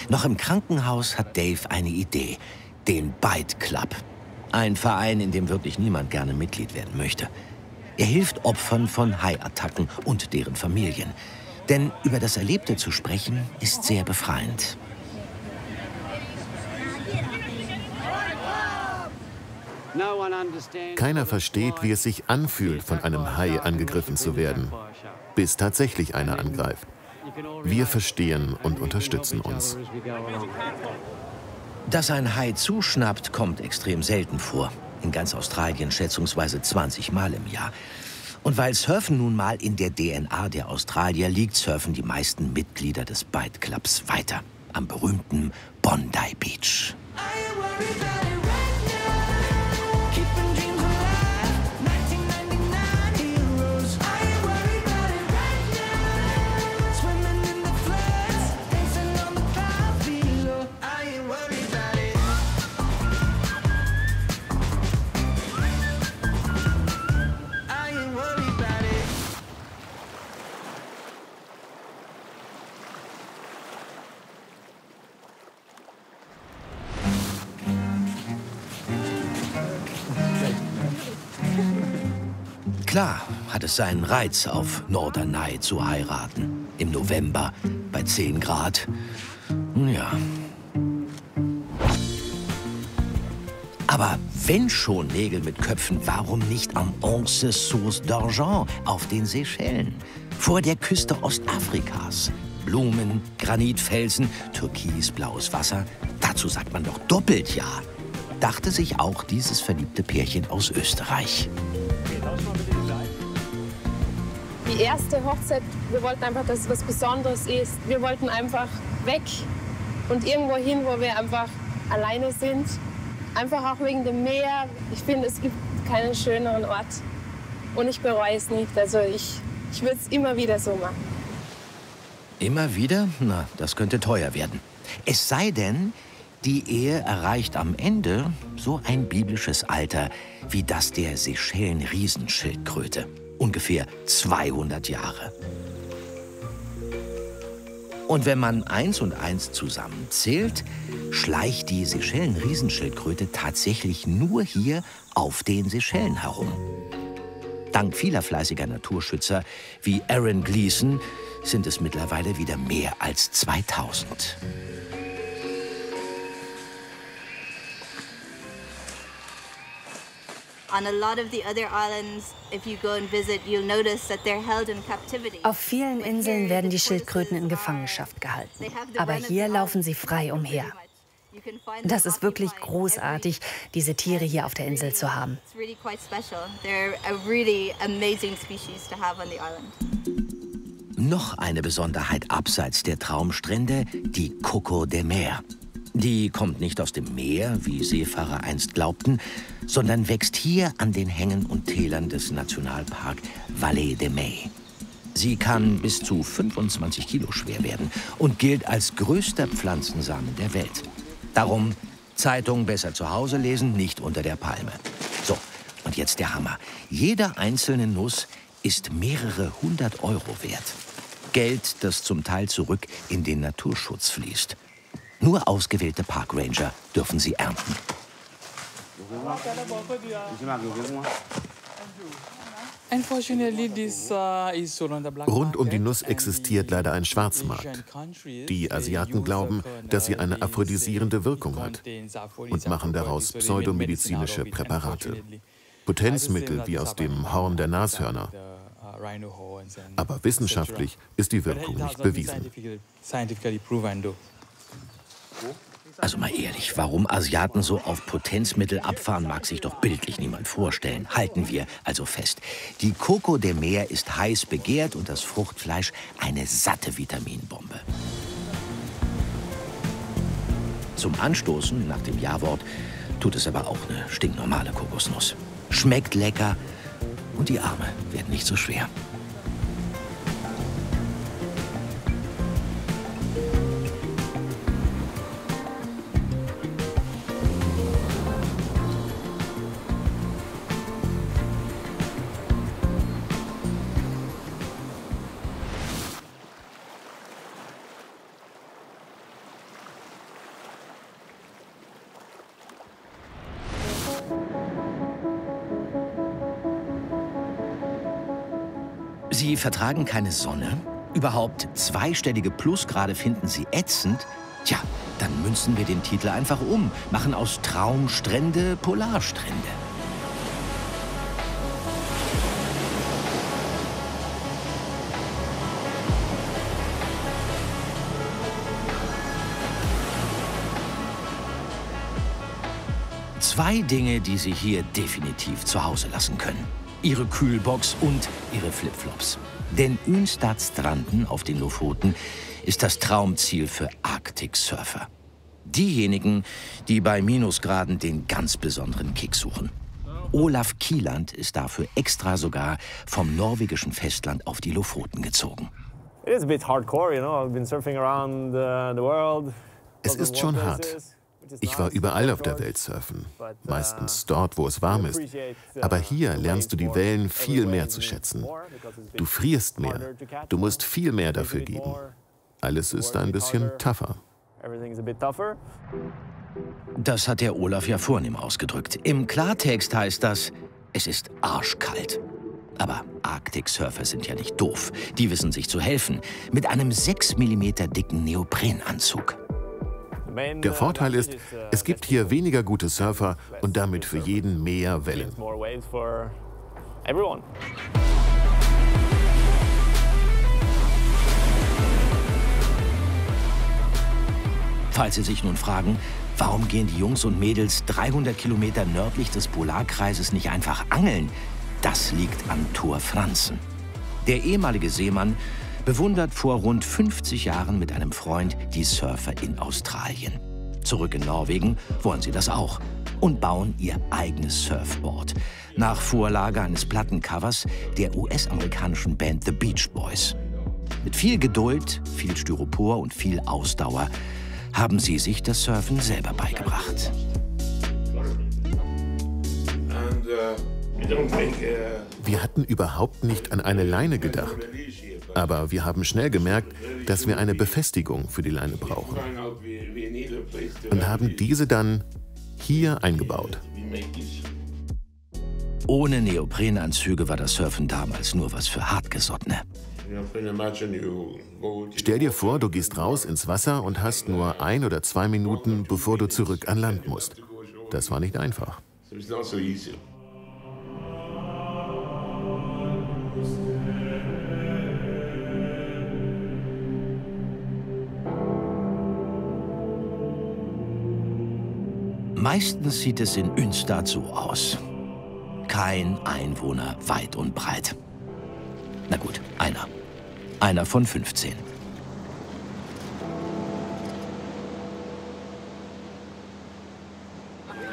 Noch im Krankenhaus hat Dave eine Idee. Den Bite Club. Ein Verein, in dem wirklich niemand gerne Mitglied werden möchte. Er hilft Opfern von Haiattacken und deren Familien. Denn über das Erlebte zu sprechen, ist sehr befreiend. Keiner versteht, wie es sich anfühlt, von einem Hai angegriffen zu werden, bis tatsächlich einer angreift. Wir verstehen und unterstützen uns. Dass ein Hai zuschnappt, kommt extrem selten vor. In ganz Australien schätzungsweise 20 Mal im Jahr. Und weil Surfen nun mal in der DNA der Australier liegt, surfen die meisten Mitglieder des Bite Clubs weiter. Am berühmten Bondi Beach. Klar hat es seinen Reiz, auf Norderney zu heiraten. Im November bei 10 Grad. Ja. Aber wenn schon Nägel mit Köpfen, warum nicht am Onze Source d'Argent auf den Seychellen? Vor der Küste Ostafrikas. Blumen, Granitfelsen, türkisblaues Wasser. Dazu sagt man doch doppelt ja. Dachte sich auch dieses verliebte Pärchen aus Österreich. Die erste Hochzeit, wir wollten einfach, dass es was Besonderes ist. Wir wollten einfach weg und irgendwo hin, wo wir einfach alleine sind. Einfach auch wegen dem Meer. Ich finde, es gibt keinen schöneren Ort. Und ich bereue es nicht. Also ich würde es immer wieder so machen. Immer wieder? Na, das könnte teuer werden. Es sei denn, die Ehe erreicht am Ende so ein biblisches Alter wie das der Seychellen-Riesenschildkröte. Ungefähr 200 Jahre. Und wenn man 1 und 1 zusammenzählt, schleicht die Seychellen-Riesenschildkröte tatsächlich nur hier auf den Seychellen herum. Dank vieler fleißiger Naturschützer wie Aaron Gleason sind es mittlerweile wieder mehr als 2000. Auf vielen Inseln werden die Schildkröten in Gefangenschaft gehalten. Aber hier laufen sie frei umher. Das ist wirklich großartig, diese Tiere hier auf der Insel zu haben. Noch eine Besonderheit abseits der Traumstrände, die Coco de Mer. Die kommt nicht aus dem Meer, wie Seefahrer einst glaubten, sondern wächst hier an den Hängen und Tälern des Nationalpark Vallée de Mai. Sie kann bis zu 25 Kilo schwer werden und gilt als größter Pflanzensamen der Welt. Darum Zeitung besser zu Hause lesen, nicht unter der Palme. So, und jetzt der Hammer. Jede einzelne Nuss ist mehrere 100 € wert. Geld, das zum Teil zurück in den Naturschutz fließt. Nur ausgewählte Parkranger dürfen sie ernten. Rund um die Nuss existiert leider ein Schwarzmarkt. Die Asiaten glauben, dass sie eine aphrodisierende Wirkung hat und machen daraus pseudomedizinische Präparate. Potenzmittel wie aus dem Horn der Nashörner. Aber wissenschaftlich ist die Wirkung nicht bewiesen. Also mal ehrlich, warum Asiaten so auf Potenzmittel abfahren, mag sich doch bildlich niemand vorstellen. Halten wir also fest. Die Coco de Mer ist heiß begehrt und das Fruchtfleisch eine satte Vitaminbombe. Zum Anstoßen nach dem Ja-Wort tut es aber auch eine stinknormale Kokosnuss. Schmeckt lecker und die Arme werden nicht so schwer. Sie vertragen keine Sonne? Überhaupt zweistellige Plusgrade finden Sie ätzend? Tja, dann münzen wir den Titel einfach um, machen aus Traumstrände Polarstrände. Zwei Dinge, die Sie hier definitiv zu Hause lassen können. Ihre Kühlbox und Ihre Flipflops. Denn Ynstad-Stranden auf den Lofoten ist das Traumziel für Arctic-Surfer. Diejenigen, die bei Minusgraden den ganz besonderen Kick suchen. Olaf Kieland ist dafür extra sogar vom norwegischen Festland auf die Lofoten gezogen. It is a bit hardcore, you know. I've been surfing around the world. Es ist schon hart. Ich war überall auf der Welt surfen, meistens dort, wo es warm ist. Aber hier lernst du die Wellen viel mehr zu schätzen. Du frierst mehr, du musst viel mehr dafür geben. Alles ist ein bisschen tougher. Das hat der Olaf ja vornehm ausgedrückt. Im Klartext heißt das, es ist arschkalt. Aber Arctic-Surfer sind ja nicht doof. Die wissen sich zu helfen. Mit einem 6 mm dicken Neoprenanzug. Der Vorteil ist, es gibt hier weniger gute Surfer und damit für jeden mehr Wellen. Falls Sie sich nun fragen, warum gehen die Jungs und Mädels 300 Kilometer nördlich des Polarkreises nicht einfach angeln? Das liegt an Thor Franzen. Der ehemalige Seemann bewundert vor rund 50 Jahren mit einem Freund die Surfer in Australien. Zurück in Norwegen wollen sie das auch und bauen ihr eigenes Surfboard. Nach Vorlage eines Plattencovers der US-amerikanischen Band The Beach Boys. Mit viel Geduld, viel Styropor und viel Ausdauer haben sie sich das Surfen selber beigebracht. Wir hatten überhaupt nicht an eine Leine gedacht. Aber wir haben schnell gemerkt, dass wir eine Befestigung für die Leine brauchen. Und haben diese dann hier eingebaut. Ohne Neoprenanzüge war das Surfen damals nur was für Hartgesottene. Stell dir vor, du gehst raus ins Wasser und hast nur 1 oder 2 Minuten, bevor du zurück an Land musst. Das war nicht einfach. Meistens sieht es in Ynstad so aus. Kein Einwohner weit und breit. Na gut, einer. Einer von 15.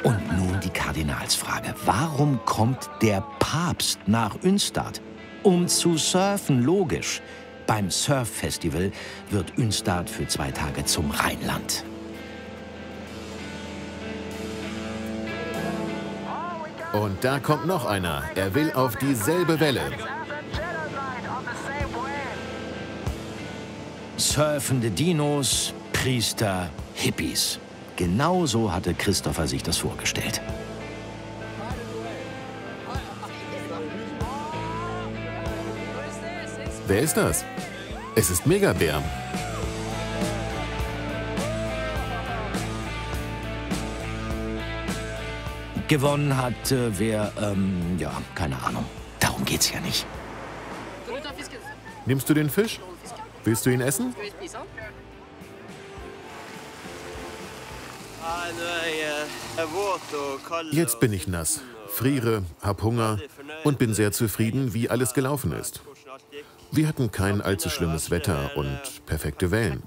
Und nun die Kardinalsfrage. Warum kommt der Papst nach Ynstad? Um zu surfen, logisch. Beim Surf-Festival wird Ynstad für 2 Tage zum Rheinland. Und da kommt noch einer. Er will auf dieselbe Welle. Surfende Dinos, Priester, Hippies. Genau so hatte Christopher sich das vorgestellt. Wer ist das? Es ist Megabär. Gewonnen hat wer, ja, keine Ahnung. Darum geht's ja nicht. Nimmst du den Fisch? Willst du ihn essen? Jetzt bin ich nass, friere, hab Hunger und bin sehr zufrieden, wie alles gelaufen ist. Wir hatten kein allzu schlimmes Wetter und perfekte Wellen.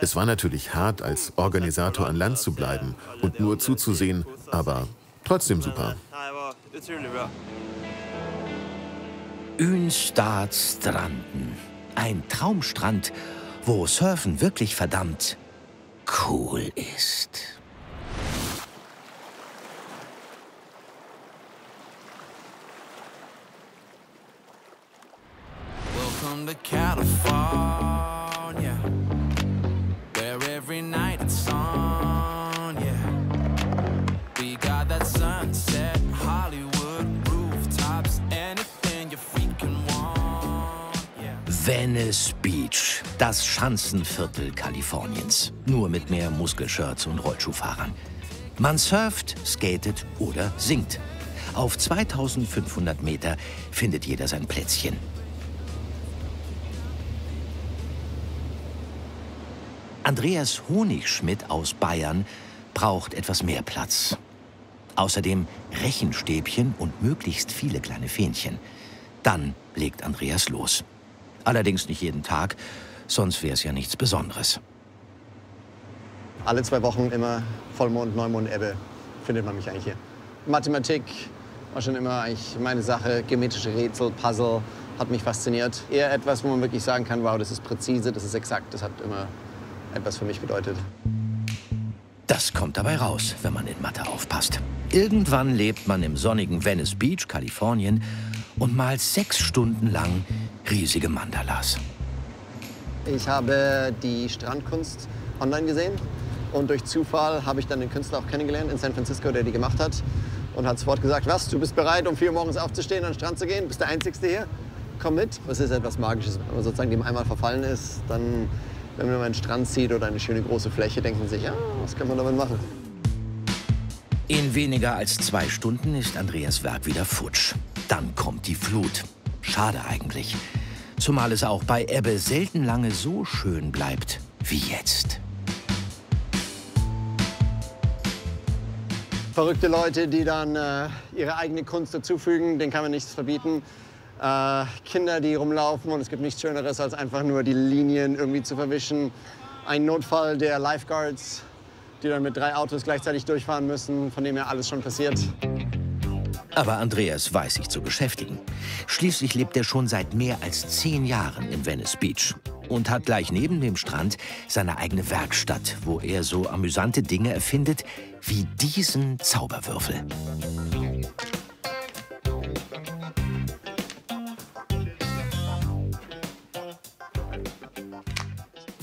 Es war natürlich hart, als Organisator an Land zu bleiben und nur zuzusehen, aber trotzdem super. Ünstad Stranden. Ein Traumstrand, wo Surfen wirklich verdammt cool ist. Welcome to California, where every night it's on, yeah. We got that sunset, Hollywood rooftops, anything your feet can want, yeah. Venice Beach, das Schanzenviertel Kaliforniens. Nur mit mehr Muskelshirts und Rollschuhfahrern. Man surft, skatet oder singt. Auf 2500 Meter findet jeder sein Plätzchen. Andreas Honigschmidt aus Bayern braucht etwas mehr Platz. Außerdem Rechenstäbchen und möglichst viele kleine Fähnchen. Dann legt Andreas los. Allerdings nicht jeden Tag, sonst wäre es ja nichts Besonderes. Alle 2 Wochen immer Vollmond, Neumond, Ebbe findet man mich eigentlich hier. Mathematik war schon immer eigentlich meine Sache. Geometrische Rätsel, Puzzle hat mich fasziniert. Eher etwas, wo man wirklich sagen kann, wow, das ist präzise, das ist exakt, das hat immer etwas für mich bedeutet. Das kommt dabei raus, wenn man in Mathe aufpasst. Irgendwann lebt man im sonnigen Venice Beach, Kalifornien, und malt 6 Stunden lang riesige Mandalas. Ich habe die Strandkunst online gesehen und durch Zufall habe ich dann den Künstler auch kennengelernt in San Francisco, der die gemacht hat. Und hat sofort gesagt, was, du bist bereit, um 4 Uhr morgens aufzustehen, an den Strand zu gehen? Bist der Einzigste hier? Komm mit. Das ist etwas Magisches. Wenn man sozusagen dem einmal verfallen ist, dann, wenn man einen Strand sieht oder eine schöne große Fläche, denkt man sich, ja, was kann man damit machen? In weniger als 2 Stunden ist Andreas Werk wieder futsch. Dann kommt die Flut. Schade eigentlich. Zumal es auch bei Ebbe selten lange so schön bleibt wie jetzt. Verrückte Leute, die dann ihre eigene Kunst dazufügen, denen kann man nichts verbieten. Kinder, die rumlaufen und es gibt nichts Schöneres, als einfach nur die Linien irgendwie zu verwischen. Ein Notfall der Lifeguards, die dann mit 3 Autos gleichzeitig durchfahren müssen, von dem ja alles schon passiert. Aber Andreas weiß sich zu beschäftigen. Schließlich lebt er schon seit mehr als 10 Jahren in Venice Beach und hat gleich neben dem Strand seine eigene Werkstatt, wo er so amüsante Dinge erfindet wie diesen Zauberwürfel.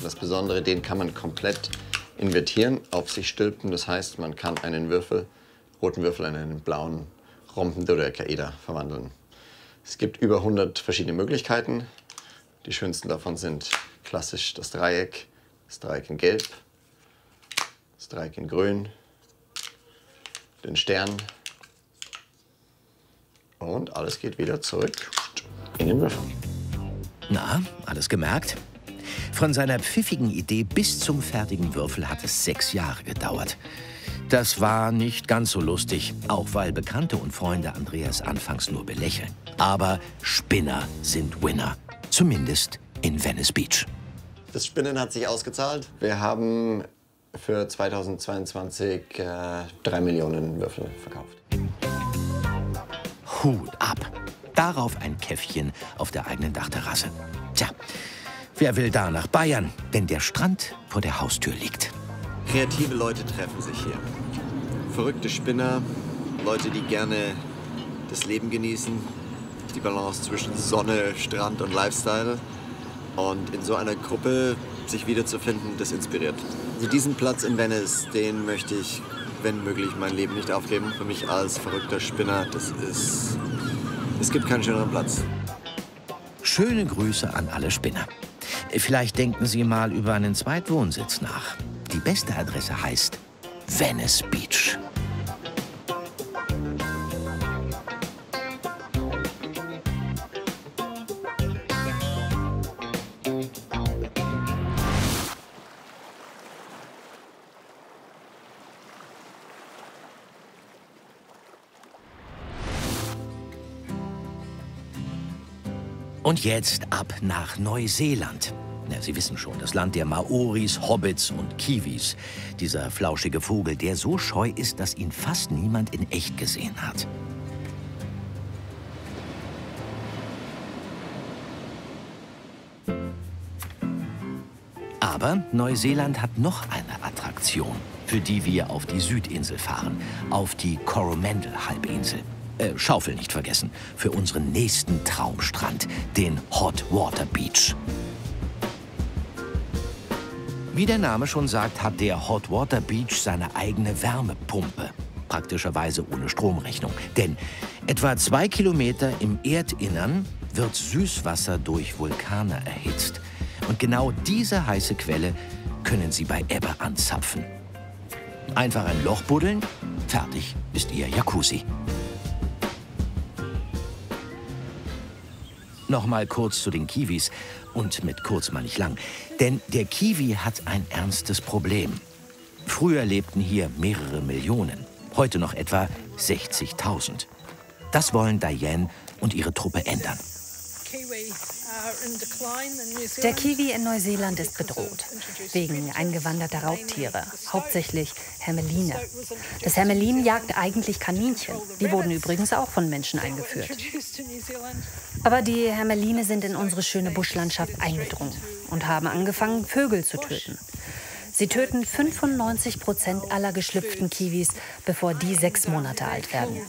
Das Besondere, den kann man komplett invertieren, auf sich stülpen. Das heißt, man kann einen Würfel, roten Würfel in einen blauen Rhomben-Dodekaeder verwandeln. Es gibt über 100 verschiedene Möglichkeiten. Die schönsten davon sind klassisch das Dreieck in Gelb, das Dreieck in Grün, den Stern und alles geht wieder zurück in den Würfel. Na, alles gemerkt? Von seiner pfiffigen Idee bis zum fertigen Würfel hat es 6 Jahre gedauert. Das war nicht ganz so lustig, auch weil Bekannte und Freunde Andreas anfangs nur belächeln. Aber Spinner sind Winner, zumindest in Venice Beach. Das Spinnen hat sich ausgezahlt. Wir haben für 2022 3 Millionen Würfel verkauft. Hut ab. Darauf ein Käffchen auf der eigenen Dachterrasse. Tja, wer will da nach Bayern, wenn der Strand vor der Haustür liegt? Kreative Leute treffen sich hier. Verrückte Spinner, Leute, die gerne das Leben genießen, die Balance zwischen Sonne, Strand und Lifestyle. Und in so einer Gruppe sich wiederzufinden, das inspiriert. Also diesen Platz in Venice, den möchte ich, wenn möglich, mein Leben nicht aufgeben. Für mich als verrückter Spinner, es gibt keinen schöneren Platz. Schöne Grüße an alle Spinner. Vielleicht denken Sie mal über einen Zweitwohnsitz nach. Die beste Adresse heißt Venice Beach. Und jetzt ab nach Neuseeland. Ja, Sie wissen schon, das Land der Maoris, Hobbits und Kiwis. Dieser flauschige Vogel, der so scheu ist, dass ihn fast niemand in echt gesehen hat. Aber Neuseeland hat noch eine Attraktion, für die wir auf die Südinsel fahren, auf die Coromandel-Halbinsel. Schaufel nicht vergessen, für unseren nächsten Traumstrand, den Hot Water Beach. Wie der Name schon sagt, hat der Hot Water Beach seine eigene Wärmepumpe. Praktischerweise ohne Stromrechnung. Denn etwa 2 Kilometer im Erdinnern wird Süßwasser durch Vulkane erhitzt. Und genau diese heiße Quelle können Sie bei Ebbe anzapfen. Einfach ein Loch buddeln, fertig ist Ihr Jacuzzi. Nochmal kurz zu den Kiwis. Und mit kurz mal nicht lang. Denn der Kiwi hat ein ernstes Problem. Früher lebten hier mehrere Millionen. Heute noch etwa 60.000. Das wollen Diane und ihre Truppe ändern. Der Kiwi in Neuseeland ist bedroht. Wegen eingewanderter Raubtiere. Hauptsächlich Hermeline. Das Hermelin jagt eigentlich Kaninchen. Die wurden übrigens auch von Menschen eingeführt. Aber die Hermeline sind in unsere schöne Buschlandschaft eingedrungen und haben angefangen, Vögel zu töten. Sie töten 95% aller geschlüpften Kiwis, bevor die 6 Monate alt werden.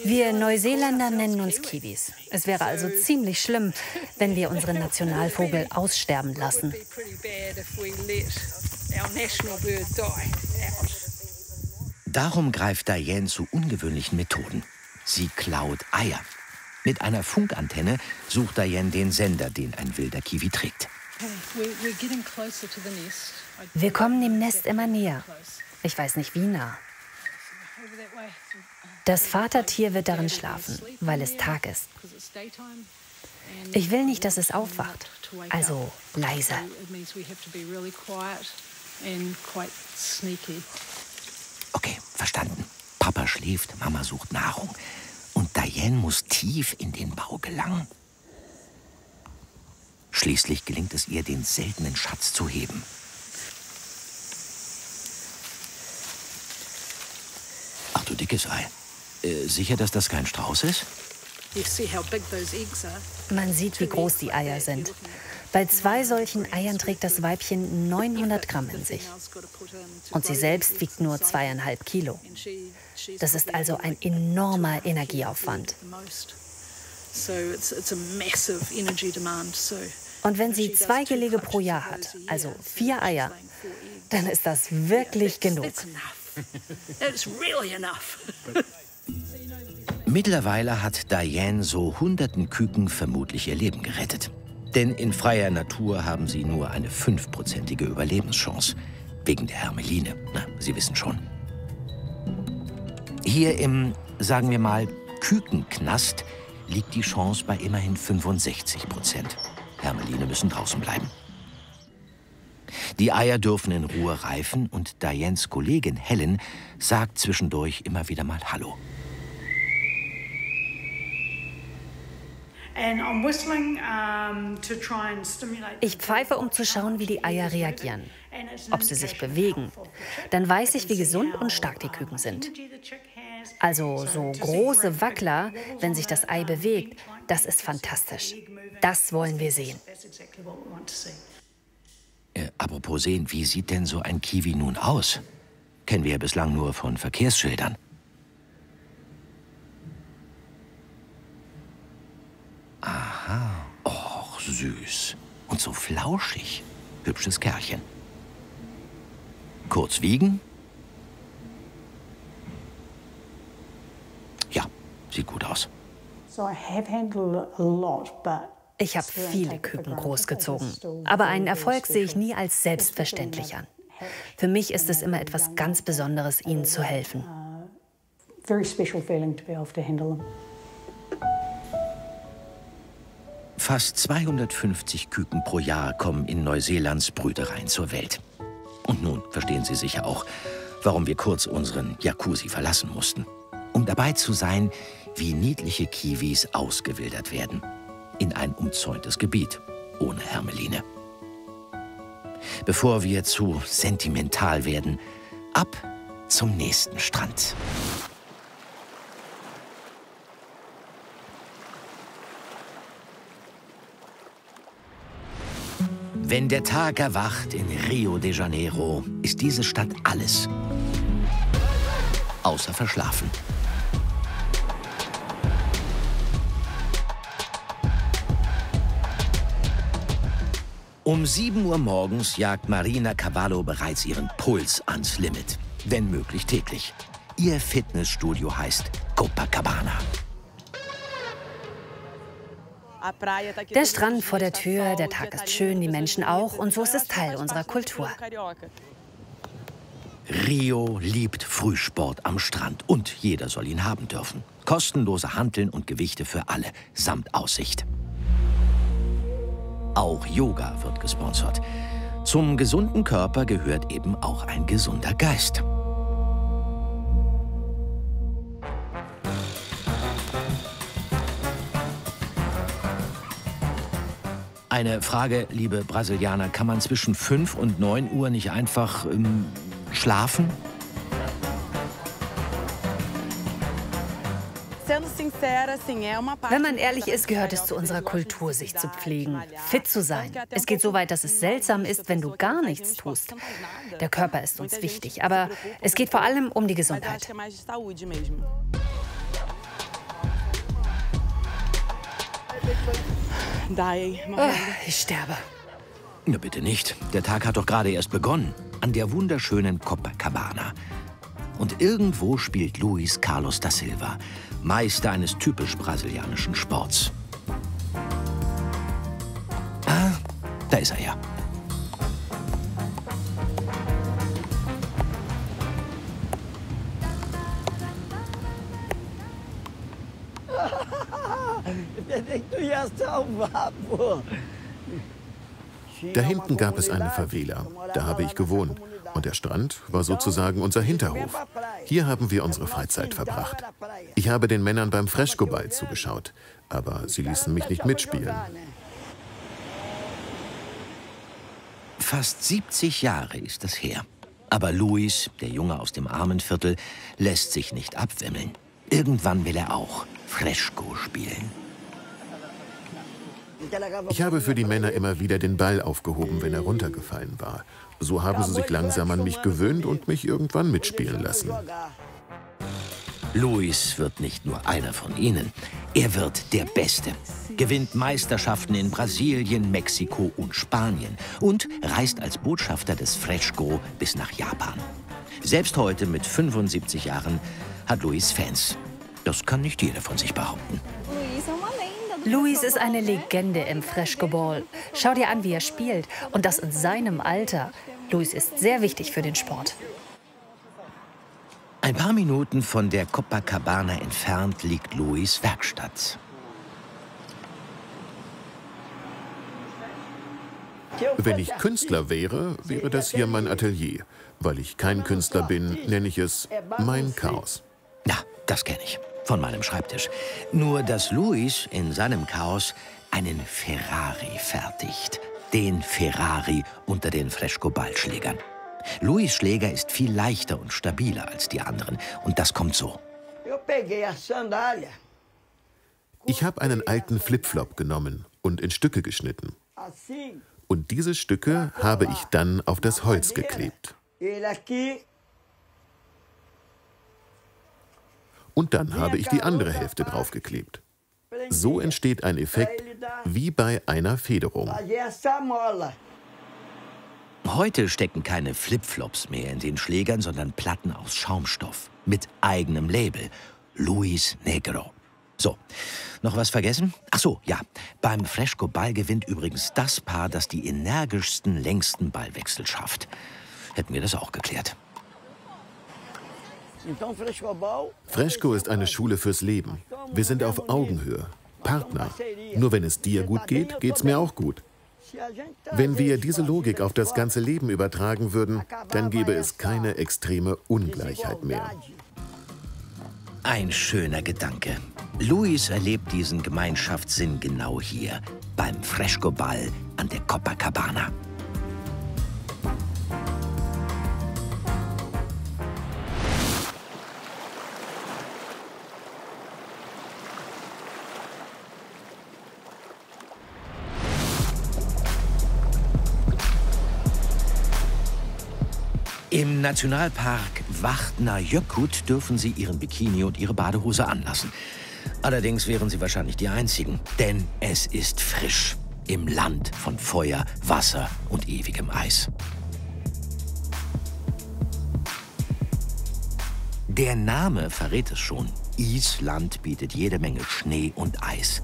Wir Neuseeländer nennen uns Kiwis. Es wäre also ziemlich schlimm, wenn wir unseren Nationalvogel aussterben lassen. Darum greift Diane zu ungewöhnlichen Methoden. Sie klaut Eier. Mit einer Funkantenne sucht Diane den Sender, den ein wilder Kiwi trägt. Wir kommen dem Nest immer näher. Ich weiß nicht, wie nah. Das Vatertier wird darin schlafen, weil es Tag ist. Ich will nicht, dass es aufwacht. Also leise. Okay, verstanden. Papa schläft, Mama sucht Nahrung. Und Diane muss tief in den Bau gelangen. Schließlich gelingt es ihr, den seltenen Schatz zu heben. Ach du dickes Ei. Sicher, dass das kein Strauß ist? Man sieht, wie groß die Eier sind. Bei 2 solchen Eiern trägt das Weibchen 900 Gramm in sich. Und sie selbst wiegt nur 2,5 Kilo. Das ist also ein enormer Energieaufwand. Und wenn sie 2 Gelege pro Jahr hat, also 4 Eier, dann ist das wirklich genug. Mittlerweile hat Diane so hunderten Küken vermutlich ihr Leben gerettet. Denn in freier Natur haben sie nur eine 5%ige Überlebenschance. Wegen der Hermeline. Na, Sie wissen schon. Hier im, sagen wir mal, Kükenknast liegt die Chance bei immerhin 65%. Hermeline müssen draußen bleiben. Die Eier dürfen in Ruhe reifen und Dianes Kollegin Helen sagt zwischendurch immer wieder mal Hallo. Ich pfeife, um zu schauen, wie die Eier reagieren, ob sie sich bewegen. Dann weiß ich, wie gesund und stark die Küken sind. Also so große Wackler, wenn sich das Ei bewegt, das ist fantastisch. Das wollen wir sehen. Apropos sehen, wie sieht denn so ein Kiwi nun aus? Kennen wir ja bislang nur von Verkehrsschildern. Aha, och, süß. Und so flauschig. Hübsches Kerlchen. Kurz wiegen Sieht gut aus. Ich habe viele Küken großgezogen. Aber einen Erfolg sehe ich nie als selbstverständlich an. Für mich ist es immer etwas ganz Besonderes, ihnen zu helfen. Fast 250 Küken pro Jahr kommen in Neuseelands Brütereien zur Welt. Und nun verstehen Sie sicher auch, warum wir kurz unseren Jacuzzi verlassen mussten. Um dabei zu sein, wie niedliche Kiwis ausgewildert werden. In ein umzäuntes Gebiet, ohne Hermeline. Bevor wir zu sentimental werden, ab zum nächsten Strand. Wenn der Tag erwacht in Rio de Janeiro, ist diese Stadt alles außer verschlafen. Um 7 Uhr morgens jagt Marina Cavallo bereits ihren Puls ans Limit, wenn möglich täglich. Ihr Fitnessstudio heißt Copacabana. Der Strand vor der Tür, der Tag ist schön, die Menschen auch, und so ist es Teil unserer Kultur. Rio liebt Frühsport am Strand und jeder soll ihn haben dürfen. Kostenlose Hanteln und Gewichte für alle, samt Aussicht. Auch Yoga wird gesponsert. Zum gesunden Körper gehört eben auch ein gesunder Geist. Eine Frage, liebe Brasilianer, kann man zwischen 5 und 9 Uhr nicht einfach schlafen? Wenn man ehrlich ist, gehört es zu unserer Kultur, sich zu pflegen, fit zu sein. Es geht so weit, dass es seltsam ist, wenn du gar nichts tust. Der Körper ist uns wichtig, aber es geht vor allem um die Gesundheit. Oh, ich sterbe. Na bitte nicht. Der Tag hat doch gerade erst begonnen. An der wunderschönen Copacabana. Und irgendwo spielt Luis Carlos da Silva, Meister eines typisch brasilianischen Sports. Ah, da ist er ja. Da hinten gab es eine Favela. Da habe ich gewohnt. Und der Strand war sozusagen unser Hinterhof. Hier haben wir unsere Freizeit verbracht. Ich habe den Männern beim Frescoball zugeschaut. Aber sie ließen mich nicht mitspielen. Fast 70 Jahre ist es her. Aber Luis, der Junge aus dem Armenviertel, lässt sich nicht abwimmeln. Irgendwann will er auch Fresco spielen. Ich habe für die Männer immer wieder den Ball aufgehoben, wenn er runtergefallen war. So haben sie sich langsam an mich gewöhnt und mich irgendwann mitspielen lassen. Luis wird nicht nur einer von ihnen. Er wird der Beste. Gewinnt Meisterschaften in Brasilien, Mexiko und Spanien und reist als Botschafter des Fresco bis nach Japan. Selbst heute mit 75 Jahren hat Luis Fans. Das kann nicht jeder von sich behaupten. Luis ist eine Legende im Frescoball. Schau dir an, wie er spielt. Und das in seinem Alter. Luis ist sehr wichtig für den Sport. Ein paar Minuten von der Copacabana entfernt liegt Luis' Werkstatt. Wenn ich Künstler wäre, wäre das hier mein Atelier. Weil ich kein Künstler bin, nenne ich es mein Chaos. Ja, das kenne ich. Von meinem Schreibtisch. Nur, dass Luis in seinem Chaos einen Ferrari fertigt. Den Ferrari unter den Frescoball-Schlägern. Luis' Schläger ist viel leichter und stabiler als die anderen. Und das kommt so. Ich habe einen alten Flipflop genommen und in Stücke geschnitten. Und diese Stücke habe ich dann auf das Holz geklebt. Und dann habe ich die andere Hälfte draufgeklebt. So entsteht ein Effekt wie bei einer Federung. Heute stecken keine Flipflops mehr in den Schlägern, sondern Platten aus Schaumstoff mit eigenem Label. Luis Negro. So, noch was vergessen? Ach so, ja. Beim Fresco-Ball gewinnt übrigens das Paar, das die energischsten, längsten Ballwechsel schafft. Hätten wir das auch geklärt. Fresco ist eine Schule fürs Leben. Wir sind auf Augenhöhe. Partner. Nur wenn es dir gut geht, geht's mir auch gut. Wenn wir diese Logik auf das ganze Leben übertragen würden, dann gäbe es keine extreme Ungleichheit mehr. Ein schöner Gedanke. Luis erlebt diesen Gemeinschaftssinn genau hier, beim Fresco-Ball an der Copacabana. Im Nationalpark Vatnajökull dürfen Sie Ihren Bikini und Ihre Badehose anlassen. Allerdings wären Sie wahrscheinlich die Einzigen, denn es ist frisch im Land von Feuer, Wasser und ewigem Eis. Der Name verrät es schon. Island bietet jede Menge Schnee und Eis.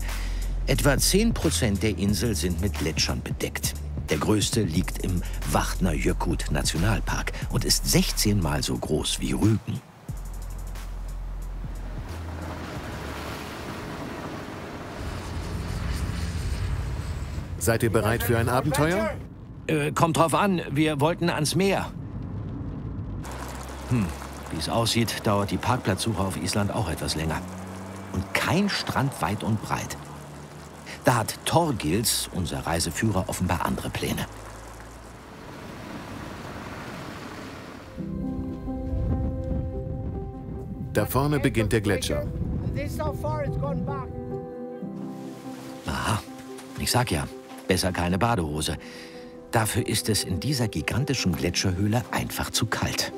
Etwa 10% der Insel sind mit Gletschern bedeckt. Der größte liegt im Vatnajökull-Nationalpark und ist 16-mal so groß wie Rügen. Seid ihr bereit für ein Abenteuer? Kommt drauf an, wir wollten ans Meer. Wie es aussieht, dauert die Parkplatzsuche auf Island auch etwas länger. Und kein Strand weit und breit. Da hat Thorgils, unser Reiseführer, offenbar andere Pläne. Da vorne beginnt der Gletscher. Aha, ich sag ja, besser keine Badehose. Dafür ist es in dieser gigantischen Gletscherhöhle einfach zu kalt.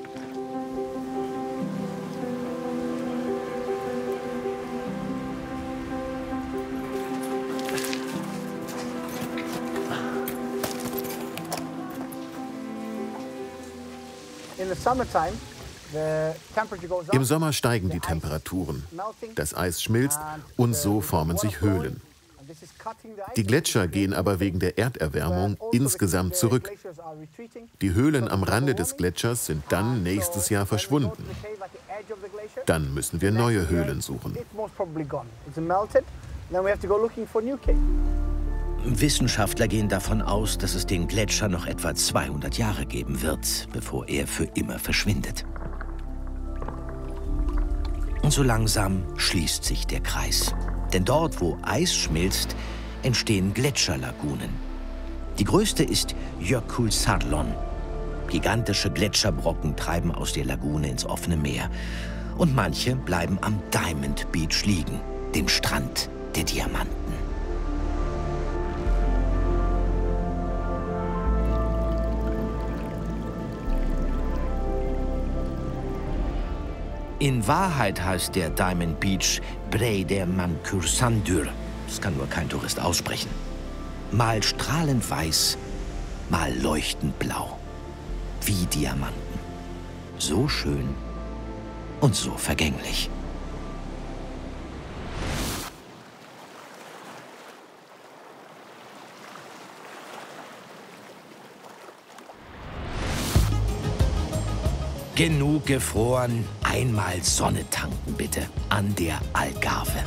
Im Sommer steigen die Temperaturen. Das Eis schmilzt und so formen sich Höhlen. Die Gletscher gehen aber wegen der Erderwärmung insgesamt zurück. Die Höhlen am Rande des Gletschers sind dann nächstes Jahr verschwunden. Dann müssen wir neue Höhlen suchen. Wissenschaftler gehen davon aus, dass es den Gletscher noch etwa 200 Jahre geben wird, bevor er für immer verschwindet. Und so langsam schließt sich der Kreis. Denn dort, wo Eis schmilzt, entstehen Gletscherlagunen. Die größte ist Jökulsárlón. Gigantische Gletscherbrocken treiben aus der Lagune ins offene Meer. Und manche bleiben am Diamond Beach liegen, dem Strand der Diamanten. In Wahrheit heißt der Diamond Beach Breiðamannskursandur. Das kann nur kein Tourist aussprechen. Mal strahlend weiß, mal leuchtend blau. Wie Diamanten. So schön und so vergänglich. Genug gefroren, einmal Sonne tanken bitte, an der Algarve.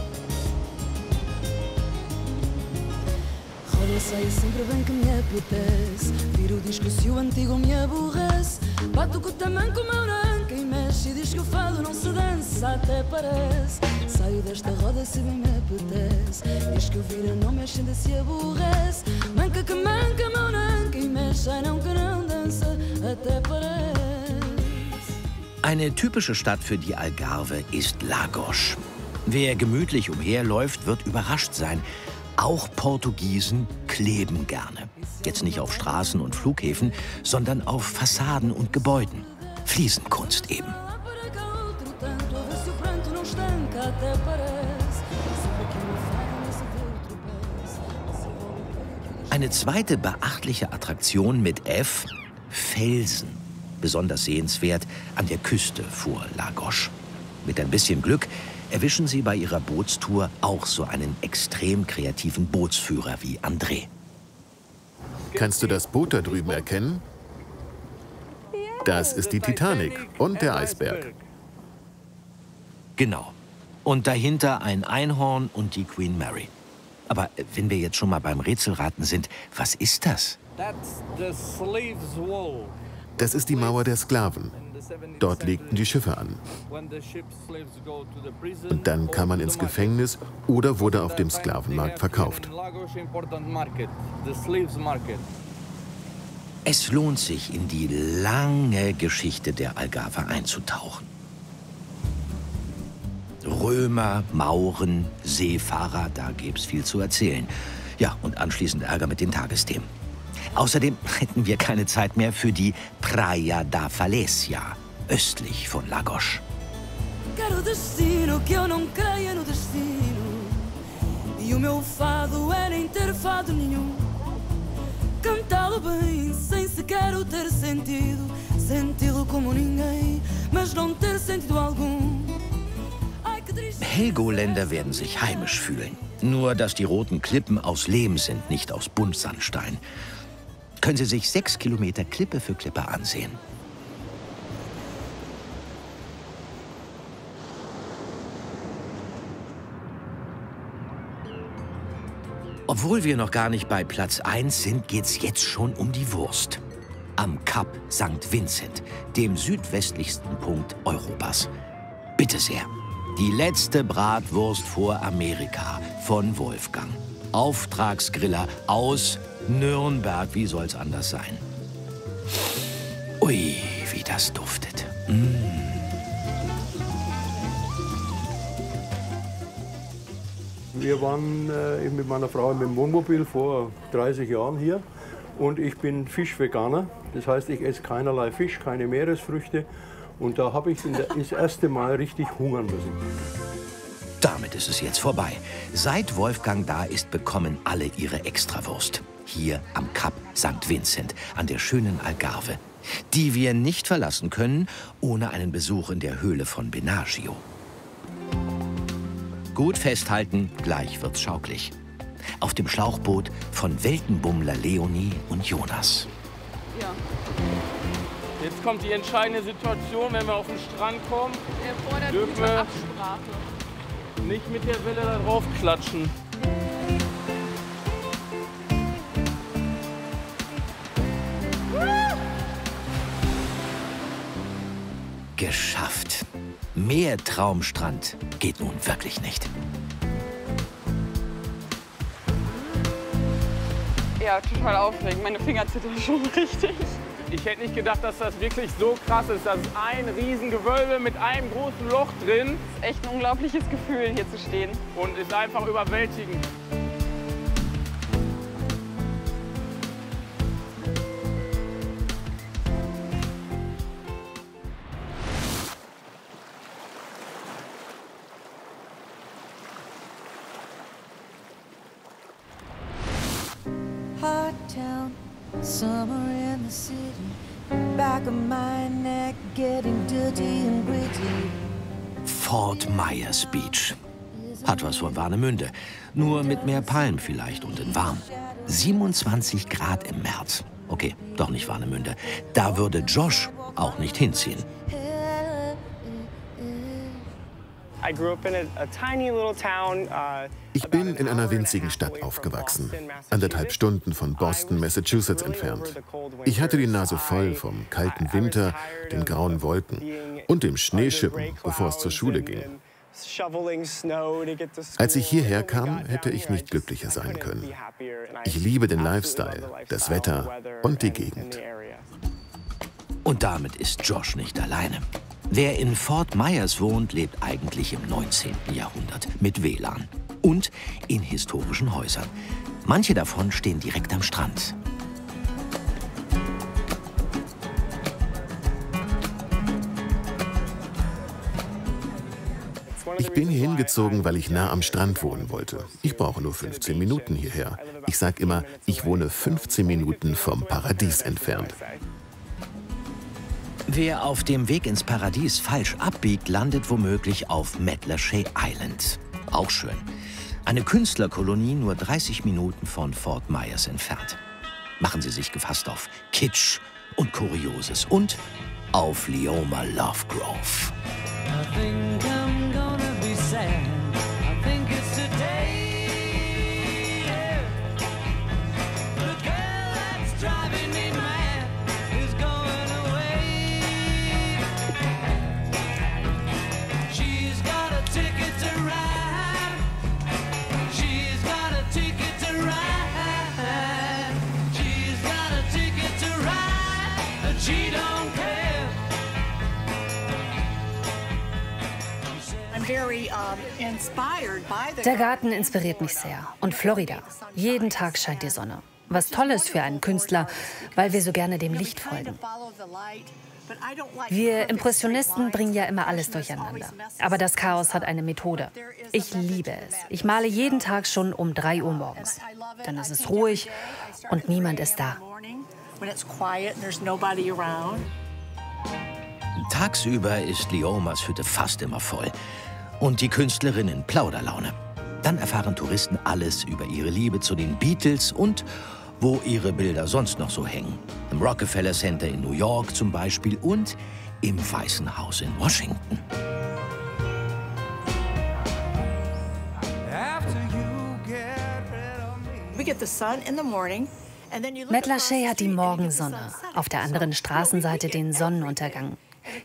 Roda saia sempre bem que me apetece. Viro o disco se o antigo me aborrece. Bato com o tamanco, o meu nanca e mexe. E diz que o fado não se dança, até parece. Saio desta roda se bem me apetece. Diz que o vira não mexe, ainda se aborrece. Manca que manca, meu nanca e mexe. Ai não que não dança, até parece. Eine typische Stadt für die Algarve ist Lagos. Wer gemütlich umherläuft, wird überrascht sein. Auch Portugiesen kleben gerne. Jetzt nicht auf Straßen und Flughäfen, sondern auf Fassaden und Gebäuden. Fliesenkunst eben. Eine zweite beachtliche Attraktion mit F: Felsen. Besonders sehenswert an der Küste vor Lagos. Mit ein bisschen Glück erwischen Sie bei Ihrer Bootstour auch so einen extrem kreativen Bootsführer wie André. Kannst du das Boot da drüben erkennen? Das ist die Titanic und der Eisberg. Genau. Und dahinter ein Einhorn und die Queen Mary. Aber wenn wir jetzt schon mal beim Rätselraten sind, was ist das? Das ist die Mauer der Sklaven. Dort legten die Schiffe an. Und dann kam man ins Gefängnis oder wurde auf dem Sklavenmarkt verkauft. Es lohnt sich, in die lange Geschichte der Algarve einzutauchen. Römer, Mauren, Seefahrer, da gäbe es viel zu erzählen. Ja, und anschließend Ärger mit den Tagesthemen. Außerdem hätten wir keine Zeit mehr für die Praia da Falesia, östlich von Lagos. Quero destino que eu não creia no destino. E o meu fado é nem ter fado nenhum. Cantá-lo bem, sem sequer o ter sentido. Senti-lo como ninguém, mas não ter sentido algum. Helgoländer werden sich heimisch fühlen. Nur, dass die roten Klippen aus Lehm sind, nicht aus Buntsandstein. Können Sie sich 6 Kilometer Klippe für Klippe ansehen. Obwohl wir noch gar nicht bei Platz 1 sind, geht's jetzt schon um die Wurst. Am Kap St. Vincent, dem südwestlichsten Punkt Europas. Bitte sehr. Die letzte Bratwurst vor Amerika von Wolfgang. Auftragsgriller aus Nürnberg. Wie soll's anders sein? Ui, wie das duftet. Wir waren mit meiner Frau mit dem Wohnmobil vor 30 Jahren hier. Und ich bin Fischveganer. Das heißt, ich esse keinerlei Fisch, keine Meeresfrüchte. Und da habe ich das erste Mal richtig hungern müssen. Damit ist es jetzt vorbei. Seit Wolfgang da ist, bekommen alle ihre Extrawurst. Hier am Kap St. Vincent, an der schönen Algarve. Die wir nicht verlassen können, ohne einen Besuch in der Höhle von Bellagio. Gut festhalten, gleich wird's schaukelig. Auf dem Schlauchboot von Weltenbummler Leonie und Jonas. Ja. Jetzt kommt die entscheidende Situation, wenn wir auf den Strand kommen, dürfen wir nicht mit der Welle da drauf klatschen. Geschafft. Mehr Traumstrand geht nun wirklich nicht. Ja, total aufregend. Meine Finger zittern schon richtig. Ich hätte nicht gedacht, dass das wirklich so krass ist. Das ist ein Riesengewölbe mit einem großen Loch drin. Das ist echt ein unglaubliches Gefühl, hier zu stehen. Und ist einfach überwältigend. Hot town, summer in the city, back of my neck getting dirty and gritty. Fort Myers Beach. Hat was von Warnemünde. Nur mit mehr Palmen vielleicht und in warm. 27 Grad im März. Okay, doch nicht Warnemünde. Da würde Josh auch nicht hinziehen. Ich bin in einer winzigen Stadt aufgewachsen, 1,5 Stunden von Boston, Massachusetts entfernt. Ich hatte die Nase voll vom kalten Winter, den grauen Wolken und dem Schneeschippen, bevor es zur Schule ging. Als ich hierher kam, hätte ich nicht glücklicher sein können. Ich liebe den Lifestyle, das Wetter und die Gegend. Und damit ist Josh nicht alleine. Wer in Fort Myers wohnt, lebt eigentlich im 19. Jahrhundert mit WLAN und in historischen Häusern. Manche davon stehen direkt am Strand. Ich bin hier hingezogen, weil ich nah am Strand wohnen wollte. Ich brauche nur 15 Minuten hierher. Ich sage immer, ich wohne 15 Minuten vom Paradies entfernt. Wer auf dem Weg ins Paradies falsch abbiegt, landet womöglich auf Matlashay Island. Auch schön. Eine Künstlerkolonie nur 30 Minuten von Fort Myers entfernt. Machen Sie sich gefasst auf Kitsch und Kurioses und auf Leoma Lovegrove. I think I'm gonna be sad. I think it's today. Yeah. The girl that's driving me mad is going away. She's got a ticket to ride. She's got a ticket to ride. She's got a ticket to ride, but she don't care. Der Garten inspiriert mich sehr. Und Florida. Jeden Tag scheint die Sonne. Was Tolles für einen Künstler, weil wir so gerne dem Licht folgen. Wir Impressionisten bringen ja immer alles durcheinander. Aber das Chaos hat eine Methode. Ich liebe es. Ich male jeden Tag schon um 3 Uhr morgens. Dann ist es ruhig und niemand ist da. Tagsüber ist Leomas Hütte fast immer voll. Und die Künstlerin in Plauderlaune. Dann erfahren Touristen alles über ihre Liebe zu den Beatles und wo ihre Bilder sonst noch so hängen. Im Rockefeller Center in New York zum Beispiel und im Weißen Haus in Washington. Matlashay hat die Morgensonne, auf der anderen Straßenseite den Sonnenuntergang.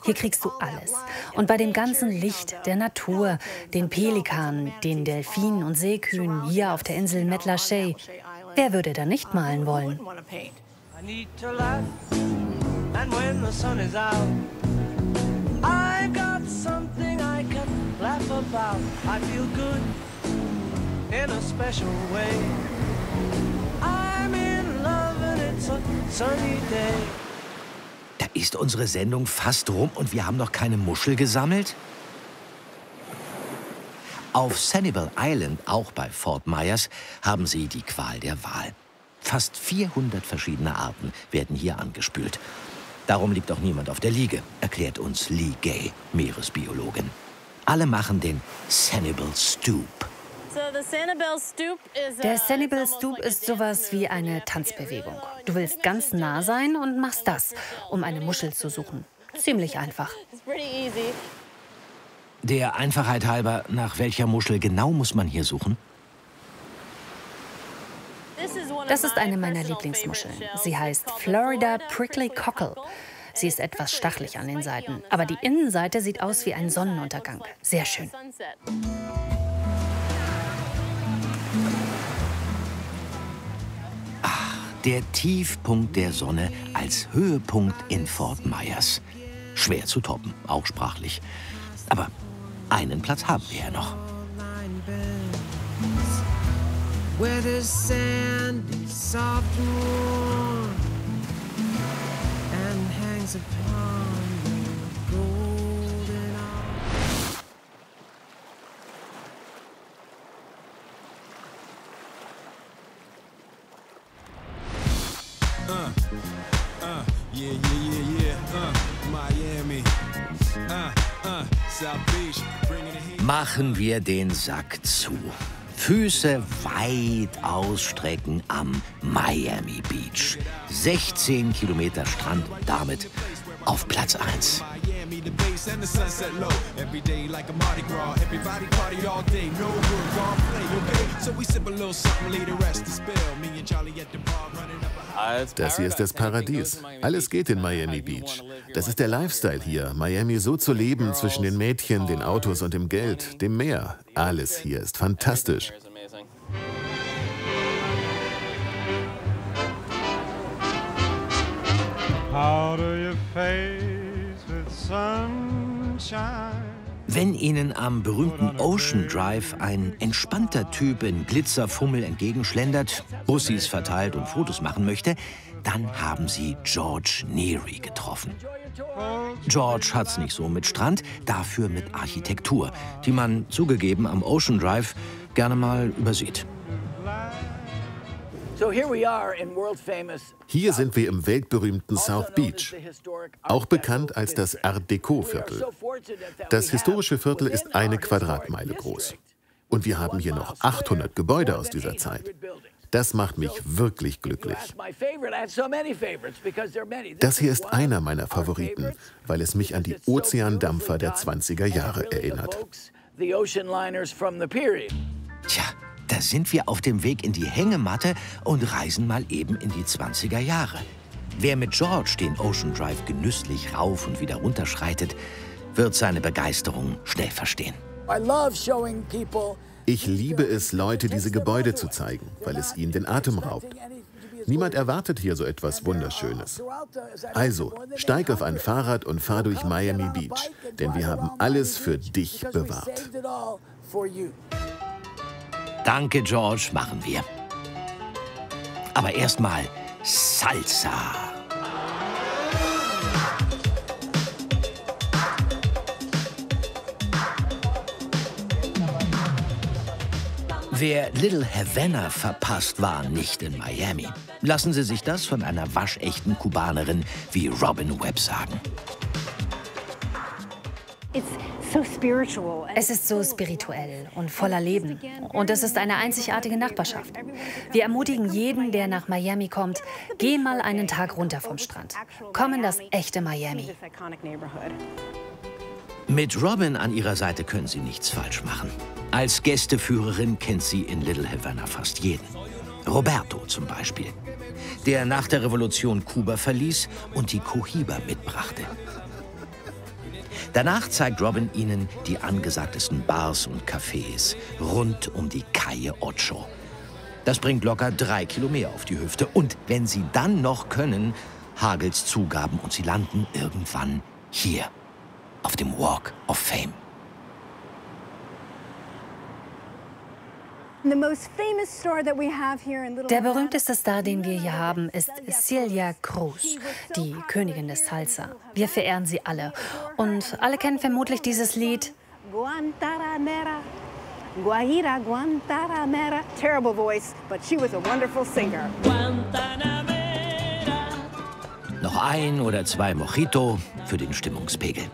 Hier kriegst du alles. Und bei dem ganzen Licht, der Natur, den Pelikanen, den Delfinen und Seekühen hier auf der Insel Matlashay, wer würde da nicht malen wollen? I need to laugh, and when the sun is out, I've got something I can laugh about. I feel good in a special way. I'm in love and it's a sunny day. Da ist unsere Sendung fast rum und wir haben noch keine Muschel gesammelt? Auf Sanibel Island, auch bei Fort Myers, haben sie die Qual der Wahl. Fast 400 verschiedene Arten werden hier angespült. Darum liegt auch niemand auf der Liege, erklärt uns Lee Gay, Meeresbiologin. Alle machen den Sanibel Stoop. Der Sanibel Stoop ist sowas wie eine Tanzbewegung. Du willst ganz nah sein und machst das, um eine Muschel zu suchen. Ziemlich einfach. Der Einfachheit halber, nach welcher Muschel genau muss man hier suchen? Das ist eine meiner Lieblingsmuscheln. Sie heißt Florida Prickly Cockle. Sie ist etwas stachelig an den Seiten, aber die Innenseite sieht aus wie ein Sonnenuntergang. Sehr schön. Der Tiefpunkt der Sonne als Höhepunkt in Fort Myers. Schwer zu toppen, auch sprachlich. Aber einen Platz haben wir ja noch. Where the sand is soft and warm and hangs upon the golden arm. Miami, South Beach, bringing the heat. Machen wir den Sack zu. Füße weit ausstrecken am Miami Beach. 16 Kilometer Strand und damit auf Platz 1. Das hier ist das Paradies. Alles geht in Miami Beach. Das ist der Lifestyle hier, Miami so zu leben zwischen den Mädchen, den Autos und dem Geld, dem Meer. Alles hier ist fantastisch. How do you face with sunshine? Wenn Ihnen am berühmten Ocean Drive ein entspannter Typ in Glitzerfummel entgegenschlendert, Bussis verteilt und Fotos machen möchte, dann haben Sie George Neary getroffen. George hat's nicht so mit Strand, dafür mit Architektur, die man zugegeben am Ocean Drive gerne mal übersieht. Hier sind wir im weltberühmten South Beach, auch bekannt als das Art Deco-Viertel. Das historische Viertel ist 1 Quadratmeile groß. Und wir haben hier noch 800 Gebäude aus dieser Zeit. Das macht mich wirklich glücklich. Das hier ist einer meiner Favoriten, weil es mich an die Ozeandampfer der 20er Jahre erinnert. Tja, da sind wir auf dem Weg in die Hängematte und reisen mal eben in die 20er Jahre. Wer mit George den Ocean Drive genüsslich rauf und wieder runterschreitet, wird seine Begeisterung schnell verstehen. Ich liebe es, Leute diese Gebäude zu zeigen, weil es ihnen den Atem raubt. Niemand erwartet hier so etwas Wunderschönes. Also, steig auf ein Fahrrad und fahr durch Miami Beach, denn wir haben alles für dich bewahrt. Danke, George, machen wir. Aber erstmal Salsa. Wer Little Havana verpasst, war nicht in Miami. Lassen Sie sich das von einer waschechten Kubanerin wie Robin Webb sagen. Es ist so spirituell und voller Leben. Und es ist eine einzigartige Nachbarschaft. Wir ermutigen jeden, der nach Miami kommt, geh mal einen Tag runter vom Strand. Komm in das echte Miami. Mit Robin an ihrer Seite können Sie nichts falsch machen. Als Gästeführerin kennt sie in Little Havana fast jeden. Roberto zum Beispiel, der nach der Revolution Kuba verließ und die Cohiba mitbrachte. Danach zeigt Robin ihnen die angesagtesten Bars und Cafés rund um die Calle Ocho. Das bringt locker 3 Kilo mehr auf die Hüfte. Und wenn sie dann noch können, hagelt's Zugaben und sie landen irgendwann hier auf dem Walk of Fame. Der berühmteste Star, den wir hier haben, ist Celia Cruz, die Königin des Salsa. Wir verehren sie alle. Und alle kennen vermutlich dieses Lied. Guantanamera, Guajira, Guantanamera. Terrible voice, but she was a wonderful singer. Noch 1 oder 2 Mojito für den Stimmungspegel.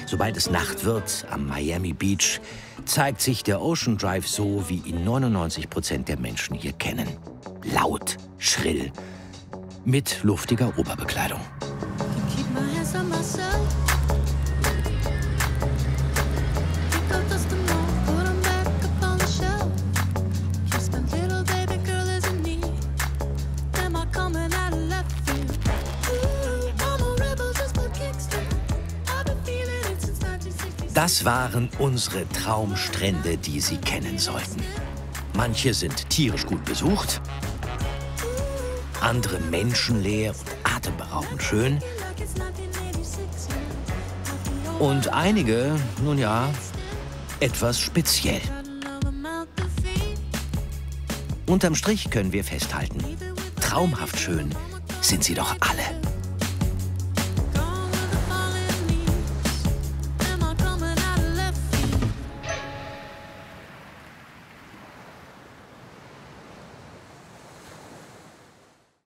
Sobald es Nacht wird am Miami Beach, zeigt sich der Ocean Drive so, wie ihn 99% der Menschen hier kennen. Laut, schrill, mit luftiger Oberbekleidung. Das waren unsere Traumstrände, die Sie kennen sollten. Manche sind tierisch gut besucht, andere menschenleer und atemberaubend schön und einige, nun ja, etwas speziell. Unterm Strich können wir festhalten, traumhaft schön sind sie doch alle.